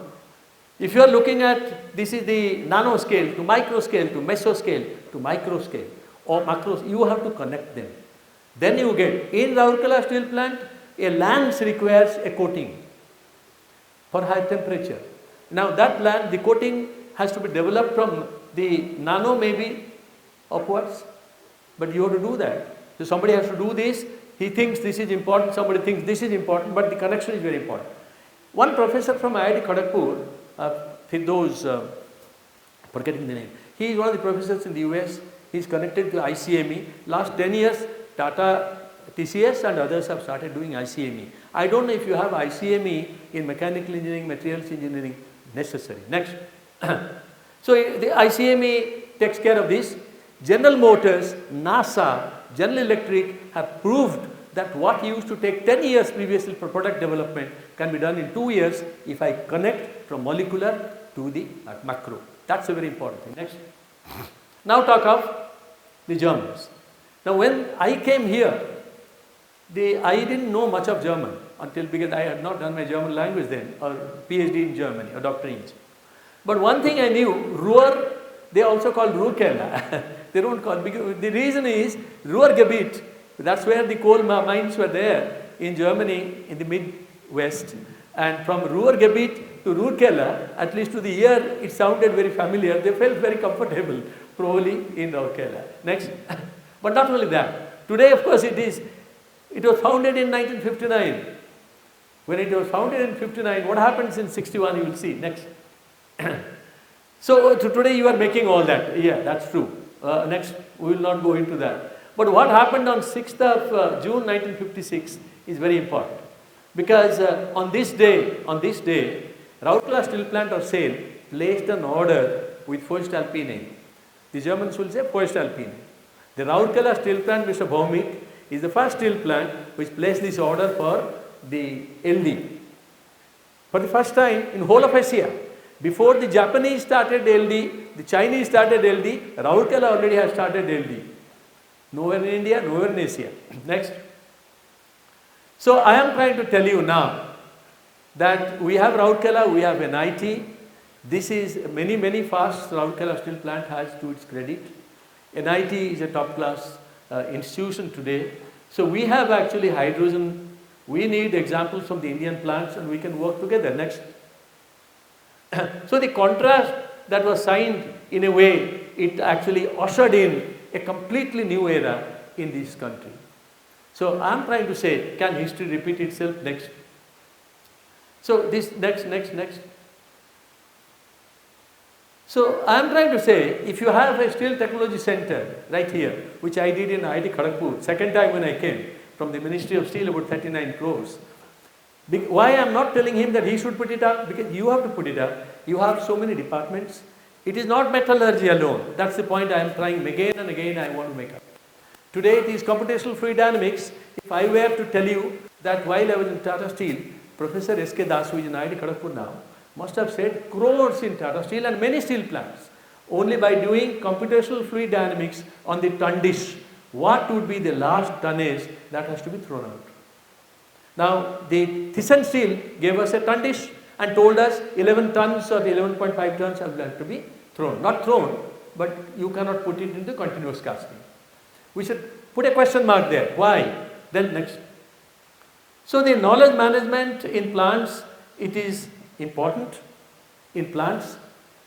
E: If you are looking at, this is the nano scale to micro scale to meso scale to micro scale or macros, you have to connect them. Then you get, in Rourkela steel plant, a lance requires a coating for high temperature. Now that lance, the coating has to be developed from the nano maybe upwards, but you have to do that. So somebody has to do this, he thinks this is important, somebody thinks this is important, but the connection is very important. One professor from IIT Kharagpur, forgetting the name, he is one of the professors in the US, he is connected to ICME. Last 10 years, Tata, TCS and others have started doing ICME. I don't know if you have ICME in mechanical engineering, materials engineering, necessary. Next. So the ICME takes care of this. General Motors, NASA, General Electric have proved that what used to take 10 years previously for product development can be done in 2 years if I connect from molecular to the macro. That's a very important thing. Next. Now talk of the Germans. Now when I came here, I didn't know much of German until, because I had not done my German language then, or PhD in Germany, or doctorate in Germany. But one thing I knew, Ruhr, they also call Ruhrkeller. They don't call, because the reason is Ruhrgebiet, that's where the coal mines were there in Germany in the Midwest. And from Ruhrgebiet to Ruhrkeller, at least to the ear, it sounded very familiar. They felt very comfortable, probably in Ruhrkeller. Next. But not only that. Today, of course, it was founded in 1959. When it was founded in 59, what happens in 61, you will see. Next. So today you are making all that. Yeah, that's true. Next, we will not go into that. But what happened on 6th of June 1956 is very important. Because on this day, Raukla Steel Plant of SAIL placed an order with Voestalpine. The Germans will say Voestalpine. The Raukla Steel Plant, Mr. Bhaumik, is the first steel plant which placed this order for the LD. For the first time in whole of Asia. Before the Japanese started LD, the Chinese started LD, Raukla already has started LD. Nowhere in India, nowhere in Asia. Next. So I am trying to tell you now that we have Raukla, we have NIT. This is many fast Raukla steel plant has to its credit. NIT is a top class institution today. So we have actually hydrogen. We need examples from the Indian plants and we can work together. Next. So the contrast that was signed, in a way, it actually ushered in a completely new era in this country. So I am trying to say, can history repeat itself? Next. So this next. So I am trying to say, if you have a steel technology center right here, which I did in IIT Kharagpur, second time when I came from the Ministry of Steel, about 39 crores. Why I am not telling him that he should put it up? Because you have to put it up. You have so many departments. It is not metallurgy alone. That's the point I am trying again and again I want to make up. Today it is computational fluid dynamics. If I were to tell you that while I was in Tata Steel, Professor S.K. Das, who is in IIT Kharagpur now, must have said crores in Tata Steel and many steel plants. Only by doing computational fluid dynamics on the ton dish, what would be the last tonnage that has to be thrown out? Now, the Thyssen Steel gave us a ton dish and told us 11 tons or 11.5 tons have to be thrown. Not thrown, but you cannot put it into continuous casting. We should put a question mark there. Why? Then next. So the knowledge management in plants, it is important in plants,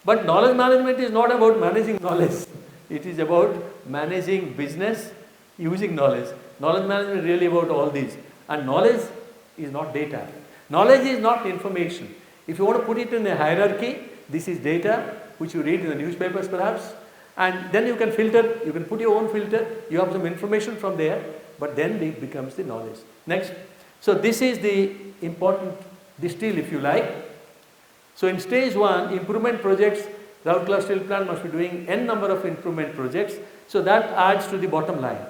E: but knowledge management is not about managing knowledge. It is about managing business using knowledge. Knowledge management is really about all these. And knowledge is not data. Knowledge is not information. If you want to put it in a hierarchy, this is data which you read in the newspapers perhaps, and then you can filter, you can put your own filter, you have some information from there, but then it becomes the knowledge. Next. So this is the important distill, if you like. So in stage 1, improvement projects, Raukla Steel Plant must be doing n number of improvement projects, so that adds to the bottom line.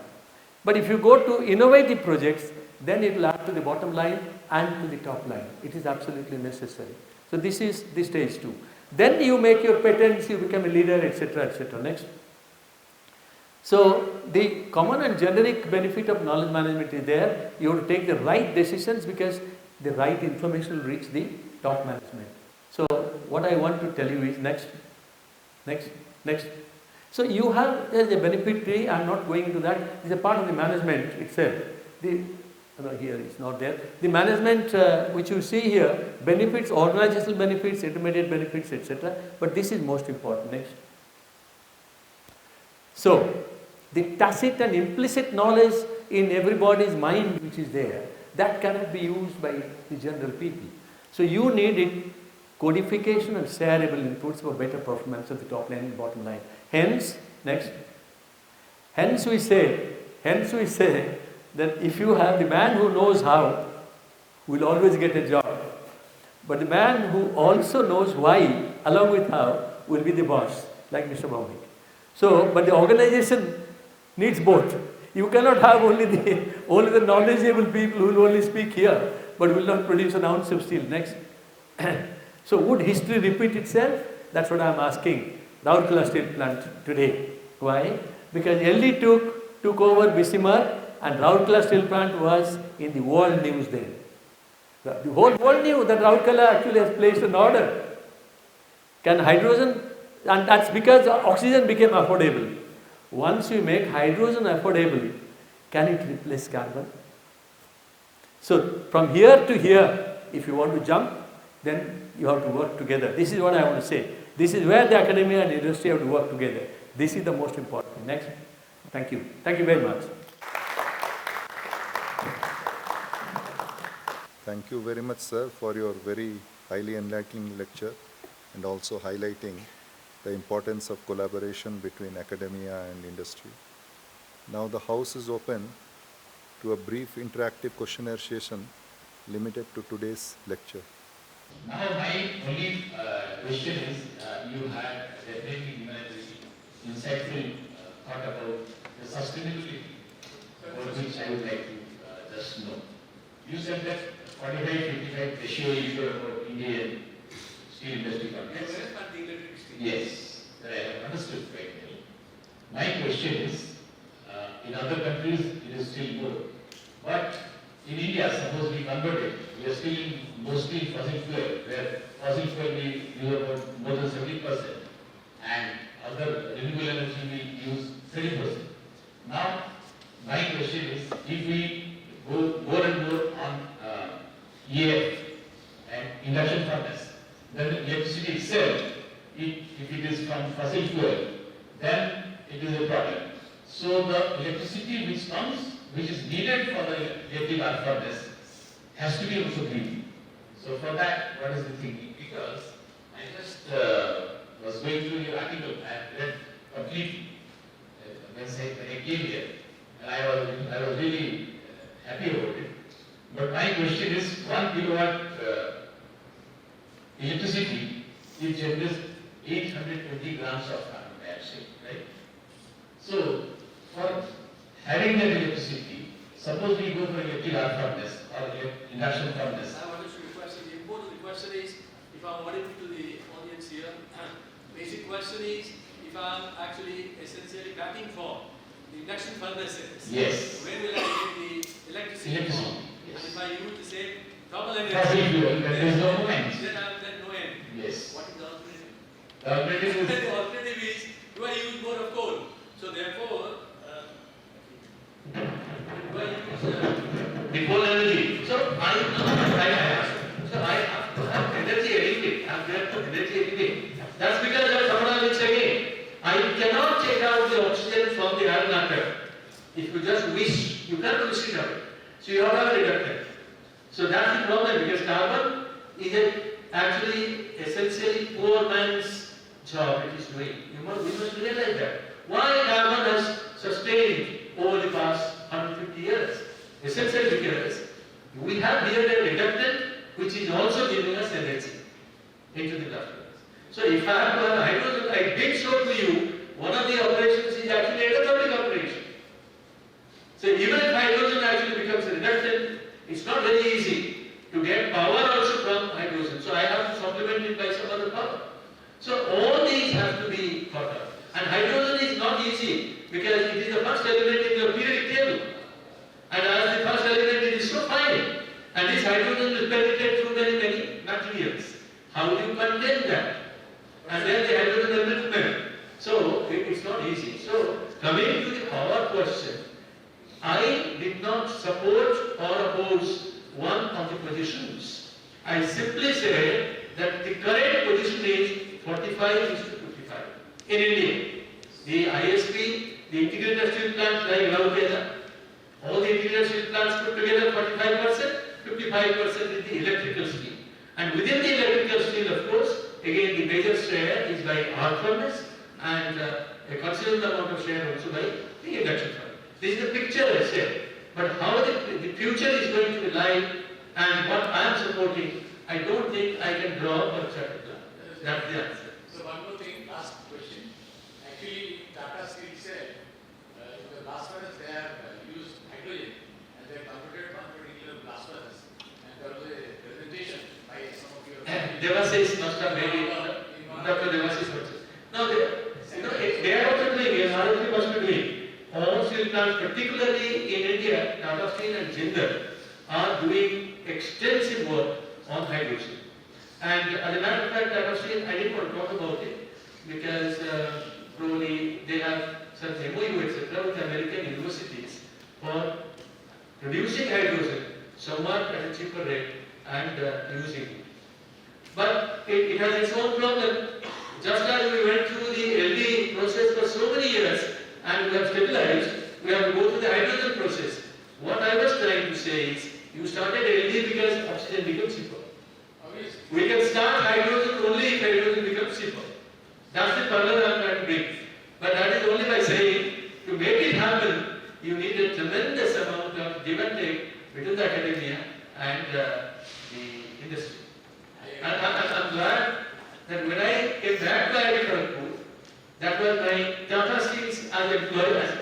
E: But if you go to innovative projects, then it will add to the bottom line and to the top line. It is absolutely necessary. So this is the stage 2. Then you make your patents, you become a leader, etc., etc. Next. So the common and generic benefit of knowledge management is there. You have to take the right decisions because the right information will reach the top management. So what I want to tell you is next. So you have as a benefit tree. I am not going into that. It's a part of the management itself. Here it's not there. The management which you see here, benefits, organizational benefits, intermediate benefits, etc. But this is most important. Next. So the tacit and implicit knowledge in everybody's mind which is there, that cannot be used by the general people. So you need it, codification and shareable inputs for better performance of the top line and bottom line. Hence, next. Hence we say that if you have the man who knows how, will always get a job. But the man who also knows why, along with how, will be the boss, like Mr. Bhaumik. So, but the organization needs both. You cannot have only the knowledgeable people who will only speak here, but will not produce an ounce of steel. Next. So would history repeat itself? That's what I am asking Raukla Steel Plant today. Why? because LD took over Bisimar, and Rourkela steel plant was in the world news then. The whole world knew that Rourkela actually has placed an order. Can hydrogen, and that's because oxygen became affordable. Once you make hydrogen affordable, can it replace carbon? So from here to here, if you want to jump, then you have to work together. This is what I want to say. This is where the academia and industry have to work together. This is the most important thing. Next. Thank you. Thank you very much.
A: Thank you very much, sir, for your very highly enlightening lecture and also highlighting the importance of collaboration between academia and industry. Now the house is open to a brief interactive questionnaire session limited to today's lecture.
G: Now my only question is, you had definitely given a very insightful thought about the sustainability, about which I would like to just know. You said that 45-55 ratio is about Indian steel industry complex. Yes, that I have understood quite well. My question is, in other countries it is still more, but in India, suppose we convert it, we are still mostly fossil fuel, where fossil fuel we use about more than 70%, and other renewable energy we use 30%. Now, my question is, if we go more and more on EF and induction furnace, then electricity itself, if it is from fossil fuel, then it is a problem. So the electricity which is needed for the electric arc furnace has to be also green. So for that, what is the thinking? Because I just was going through your article and read completely when I came here, and I was really happy about it. But my question is, 1 kilowatt electricity it generates 820 grams of carbon dioxide, right? So for having that electricity, suppose we go for electric arc furnace or induction furnace.
H: I wanted to request, the important question is, if I'm audible to the audience here, basic question is, if I'm actually essentially batting for the induction furnaces,
G: Yes.
H: where will I get the electricity from?
G: Yes.
H: And if I use the same double energy,
G: Fossil fuel, then there is no point.
H: then I have no end.
G: Yes.
H: What is the alternative?
G: The alternative is
H: The alternative is, do I use more of coal? So therefore, do I use
G: the coal energy. So I have to have energy anyway. I have to have energy anyway. That's because there is someone will say, I cannot take out the oxygen from the iron atom. If you just wish, you cannot wish it out. So you have to have a reductant. So that's the problem, because carbon is actually essentially poor man's job it is doing. We must realize that. Why carbon has sustained over the past 150 years? Essentially because we have here a reductant which is also giving us energy into the blast furnace. So if I have to have hydrogen, I did show to you, one of the operations is actually endothermic operation. So even if hydrogen actually becomes a reductant, it's not very easy to get power also from hydrogen. So I have to supplement it by some other power. So all these have to be thought of. And hydrogen is not easy because it is the first element in your periodic table. And as the first element, it is so fine. And this hydrogen will penetrate through many materials. How do you contain that? And then the hydrogen enrichment. So it's not easy. So coming to the power question, I did not support or oppose one of the positions. I simply said that the correct position is 45:55 in India. The ISP, the integrated steel plants like Rourkela, all the integrated steel plants put together 45%, 55% is the electrical steel. And within the electrical steel, of course, again the major share is by arc furnace and a considerable amount of share also by the induction furnace. This is the picture I said. But how the future is going to be like and what I am supporting, I don't think I can draw a chart plan. That's the answer.
H: So one more thing, last question. Actually, Tata Steel said, in the blast furnace they have used hydrogen and they have converted one particular blast furnace. And there was a presentation by some of your
G: Devasis must have made it. Dr. Devasis also. Now, they are also doing it, RFP must be doing. steel plants, particularly in India, Tata Steel and Jindal are doing extensive work on hydrogen. And as a matter of fact, Tata Steel, I didn't want to talk about it because probably they have such MOU, etc., with American universities for producing hydrogen somewhat at a cheaper rate and using it. But it has its own problem. Just as we went through the LD process for so many years and we have stabilized, we have to go through the hydrogen process. What I was trying to say is, you started LD because oxygen becomes cheaper.
H: Obviously.
G: We can start hydrogen only if hydrogen becomes cheaper. That's the parallel I am trying to bring. But that is only by saying, to make it happen, you need a tremendous amount of give and take between the academia and the industry. And I'm glad that when I came back to IIT Kharagpur, that was my Tata Steel's as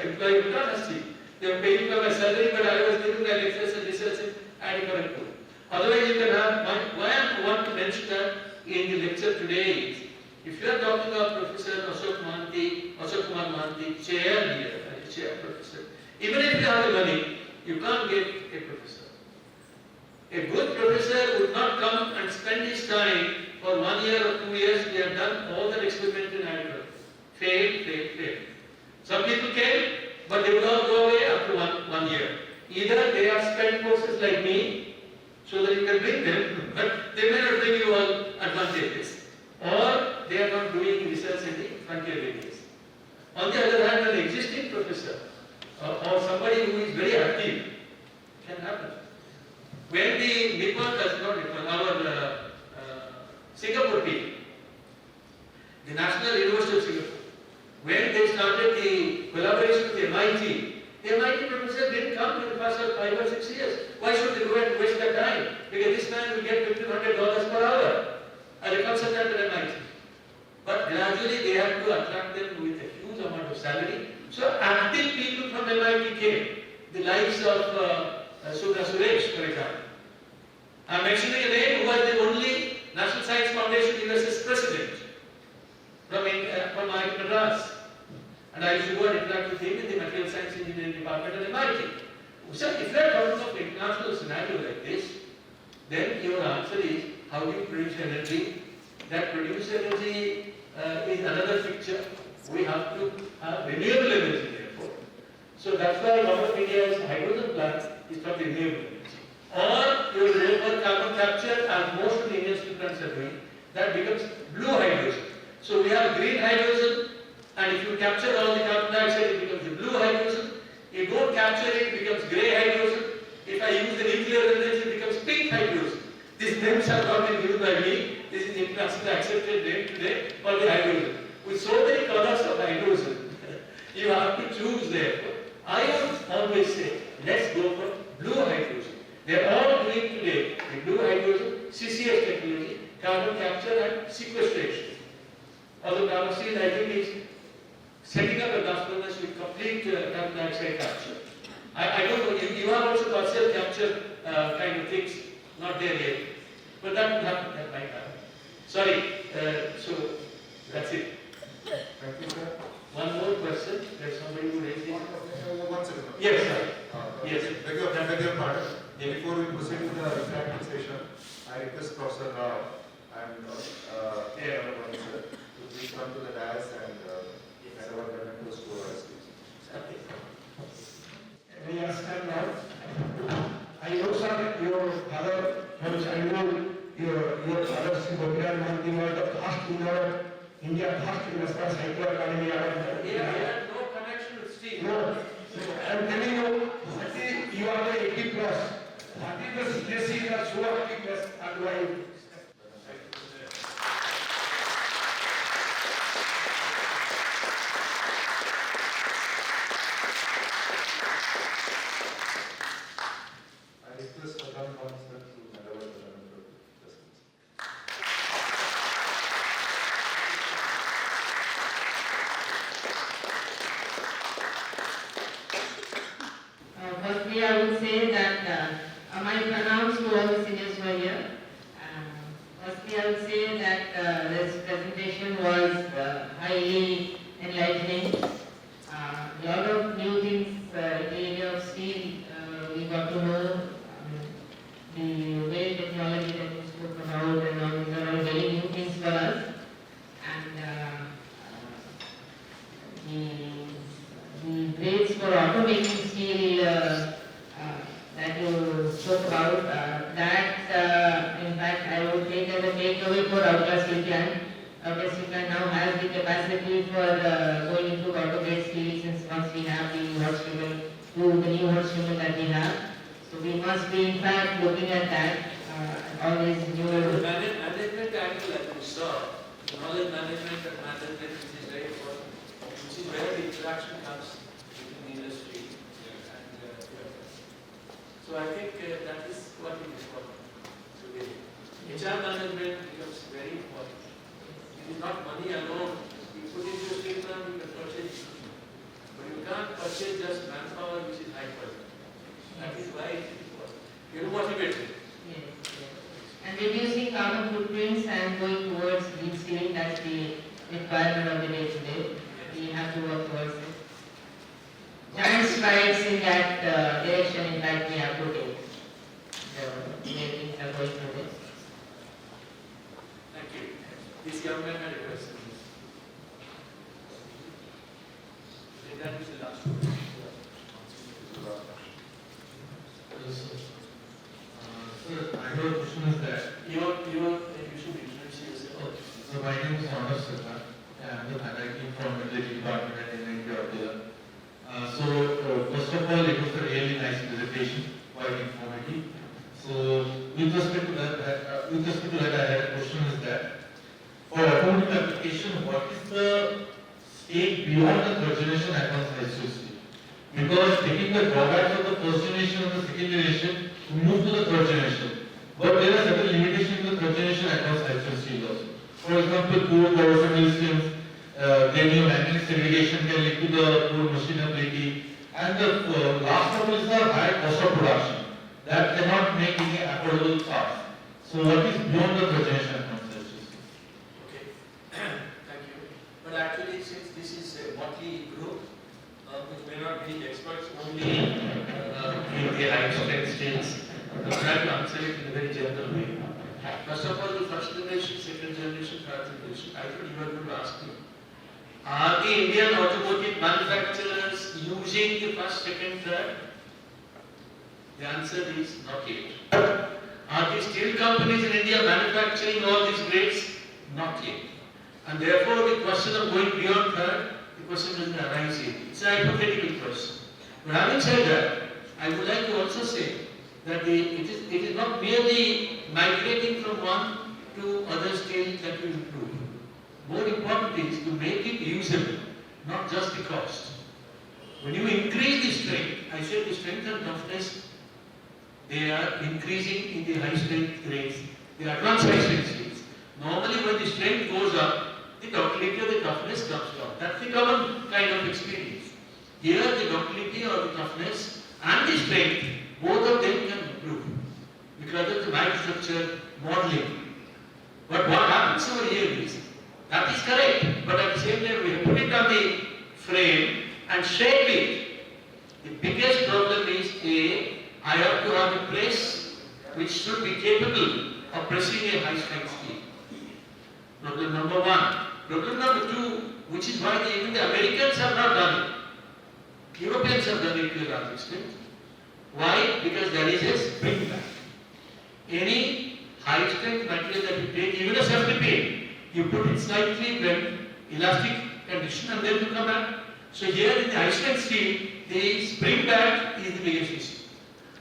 G: employee of Tata Steel. They were paying for my salary, but I was giving my lectures and research in IIT Kharagpur. Otherwise, you can have, why I want to mention that in the lecture today is, if you are talking about Professor Ashok Kumar Mohanty, chair here, chair professor, even if you have the money, you can't get a professor. A good professor would not come and spend his time for 1 year or 2 years. We have done all that experiment in Hyderabad. Failed. Some people came, but they would all go away after one year. Either they have spent courses like me, so that you can bring them, but they may not bring you all advantages. Or they are not doing research in the frontier areas. On the other hand, an existing professor or somebody who is very active can happen. When the our Singapore team, the National University of Singapore, when they started the collaboration with the MIT professor didn't come in the past 5 or 6 years. Why should they go and waste their time? Because this man will get $1,500 per hour as a consultant at MIT. But gradually they have to attract them with a huge amount of salary. So active people from MIT came, the likes of Suresh, for example. I'm mentioning a name who was the only National Science Foundation USS president from IIT Madras. And I used to go and interact with him in the Material Science Engineering Department at MIT. So if you are talking of international scenario like this, then your answer is, how do you produce energy? That produce energy is another picture. We have to have renewable energy therefore. So that's why a lot of India's hydrogen plants is from the renewable energy. Or you will carbon capture, as most of the Indian steel plants are doing, that becomes blue hydrogen. So we have green hydrogen, and if you capture all the carbon dioxide, it becomes the blue hydrogen. If you don't capture it, it becomes grey hydrogen. If I use the nuclear energy, it becomes pink hydrogen. These names have not been given by me. This is the internationally accepted name today for the hydrogen. With so many colors of hydrogen, you have to choose therefore. I would always say, let's go for blue hydrogen. They are all doing today the blue hydrogen, CCS technology, carbon capture and sequestration. Although Tata Steel, I think, is setting up a blast furnace with complete carbon dioxide capture. I don't know, you have also partial capture kind of things, not there yet. But that will happen, that might happen. Sorry, so that's it.
A: Thank you, sir.
G: One more question. There's somebody who raised it.
A: One second.
G: Yes, sir. Yes.
A: Beg your pardon. Before we proceed to the refractory session, I request Professor Rao and sir to please come to the dais and hand over the members to our speakers.
F: We understand now. I know, sir, that your father, I know your father, Sri Gopinath Mohanty, was the first in our India, first in the Cycle Academy.
G: Yeah, I had no connection with steel.
F: No, I am telling you, you are the 80 plus. 30 plus, they see that so 80 plus, and why?
A: I request Pradhan Councillor to hand over the member to present.
I: Firstly, I would say that my pronouns to all the seniors who are here. Firstly, I would say that this presentation was highly enlightening. A lot of new things the grades for automaking steel that you spoke about, that in fact I would take as a takeaway for Rourkela Steel Plant. Rourkela Steel Plant now has the capacity for going into auto-grade steel since once we have the hot strip mill, the new hot strip mill that we have. So we must be in fact looking at that, all these new...
G: Management angle that we saw, knowledge management and management which is very important, which is where the interaction comes between the industry and so I think that is what is important. So the HR management becomes very important. It is not money alone. You put into a steel plant, you can purchase it. But you can't purchase just manpower which is high quality. That is why it is important. You are motivated.
I: Yes, yes. And reducing carbon footprints and going towards green steel, that's the requirement of the day today. We have to work towards it. Giant strides in that direction, in fact, we have to take. The way things are going today.
G: Thank you. This young man had a question. That is the last one.
J: Sir, I have a question is that
G: You should introduce yourself.
J: so my name is Honor Sarkar. I am the faculty from the department in India. First of all, it was a really nice presentation, quite informative. So with respect to that, I had a question is that for automotive application, what is the state beyond the third generation advanced HUC? Because taking the drawbacks of the first generation and the second generation, we move to the third generation. But there are certain limitations in the third generation advanced HUC also. For example, poor corrosion resistance, then your magnetic segregation can lead to the poor machinability, and the last one is the high cost of production that cannot make any affordable parts. So what is beyond the third generation advanced HUC?
G: Okay. Thank you. But actually, since this is a motley group, which may not be experts only in the high strength steels, I'm trying to answer it in a very general way. First of all, the first generation, second generation, third generation, I thought you were going to ask me. Are the Indian automotive manufacturers using the first, second, third? The answer is not yet. Are the steel companies in India manufacturing all these grades? Not yet. And therefore, the question of going beyond third, the question doesn't arise here. It's a hypothetical question. But having said that, I would like to also say that it is not merely migrating from one to other steel that will improve. More important is to make it usable, not just the cost. When you increase the strength, I said the strength and toughness, they are increasing in the high strength grades, the advanced high strength steels. Normally when the strength goes up, the ductility or the toughness comes down. That's the common kind of experience. Here the ductility or the toughness and the strength, both of them can improve because of the microstructure modeling. But what happens over here is, that is correct, but at the same time we have put it on the frame and shaped it. The biggest problem is I have to have a press which should be capable of pressing a high strength steel. Problem number one. Problem number two, which is why even the Americans have not done it. Europeans have done it to a large extent. Why? Because there is a spring back. Any high strength material that you take, even a safety pin, you put it slightly bent, elastic condition, and then you come back. So here in the high strength steel, the spring back is the biggest issue.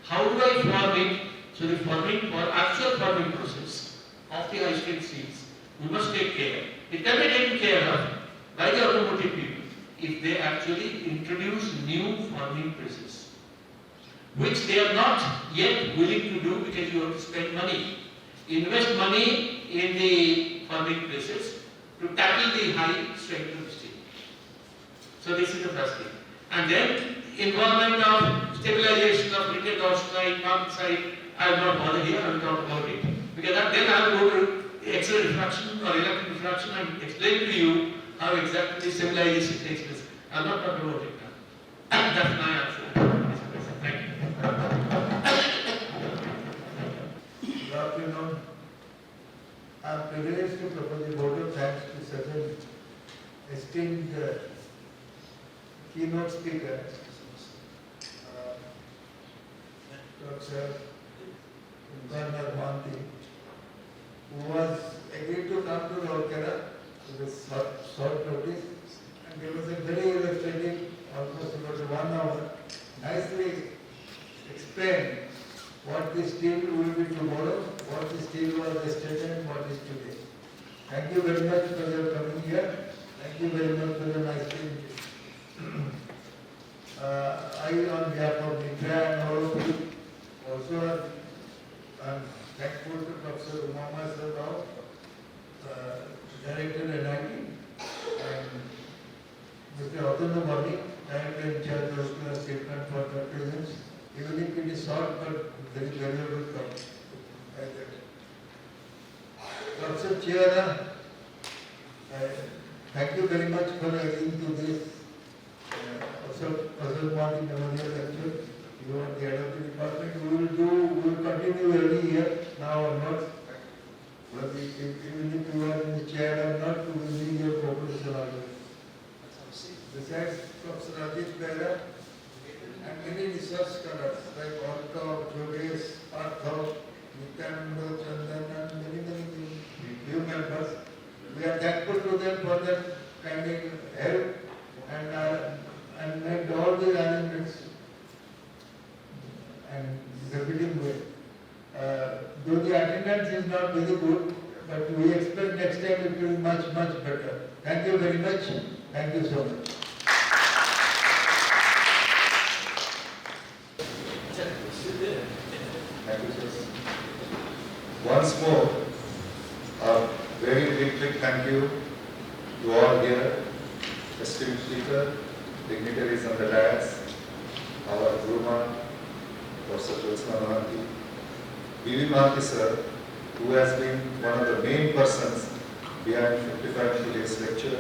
G: How do I form it? So the actual forming process of the high strength steels, we must take care. It can be taken care of by the automotive people if they actually introduce new forming presses, which they are not yet willing to do because you have to spend money. Invest money in the forming presses to tackle the high strength of steel. So this is the first thing. And then involvement of stabilization of printed oxide, marketside, I will not bother here, I will talk about it. Because then I will go to X-ray diffraction or electron diffraction and explain to you how exactly the stabilization takes place. I will not talk about it now. That's my answer. Thank you.
K: Good afternoon. I am privileged to propose a vote of thanks to certain esteemed keynote speaker, Dr. Kumar Mohanty, who was agreed to come to Rourkela with short notice, and there was a very illustrative, almost about 1 hour, nicely explained what the steel will be tomorrow, what the steel was yesterday, and what is today. Thank you very much for your coming here. Thank you very much for your nice presentation. I, on behalf of Mitra and all of you, also am thankful to Professor Umama Rao, Director NIT, and Mr. Atanu Bani, Director in charge of the statement for the presence. Even if it is short, but very valuable come. Professor Chiara, thank you very much for agreeing to this Ashok Kumar Memorial Lecture. You are the head of the department. We will continue every year, now onwards. But even if you are in the chair or not, we will need your cooperation always. Besides Professor Ajit Behra and many research scholars like Orka, Jogesh, Parthav, Nityananda, Chandan, and many few members. We are thankful to them for their kind help and made all the arrangements and repeating way. Though the attendance is not very good, but we expect next time it will be much better. Thank you very much. Thank you so much.
A: Thank you, sir. Once more, a very big thank you to all here, esteemed speaker, dignitaries on the dais, our Guruma, Professor Ashok Mohanty, B.V. Mohanty sir, who has been one of the main persons behind 55 today's lecture,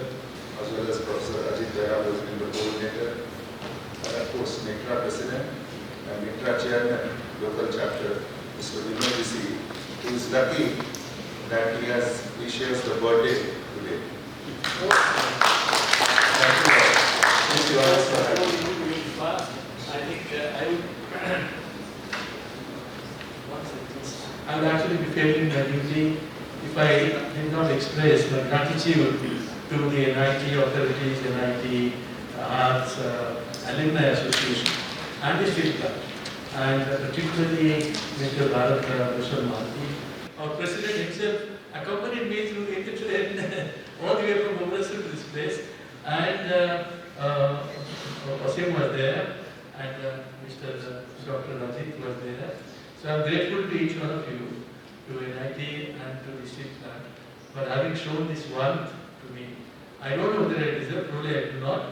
A: as well as Professor Ajit Behra, who has been the coordinator, and of course Mitra President and Mitra Chairman, local chapter, Mr. Vinod DC, who is lucky that he shares the birthday today. Thank you all. Thank you all for having me.
J: I would actually be failing my duty if I did not express my gratitude to the NIT authorities, NIT Arts Alumni Association and the State Club, and particularly Mr. Bharat Bhushan Mohanty. Our President himself accompanied me through the train all the way from Bhubaneswar to this place, and Wasim was there, and Mr. Dr. Rajit was there. So I am grateful to each one of you, to NIT and to the State Plant, for having shown this warmth to me. I don't know whether I deserve, probably I do not,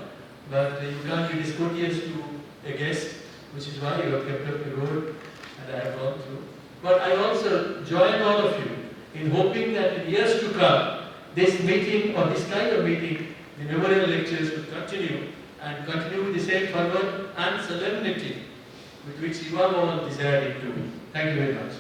J: but you can't be discourteous to a guest, which is why you have kept up the road and I have gone through. But I also join all of you in hoping that in years to come, this meeting or this kind of meeting, the memorial lectures will continue and continue with the same fervor and solemnity with which you are all desired it to be. Thank you very much.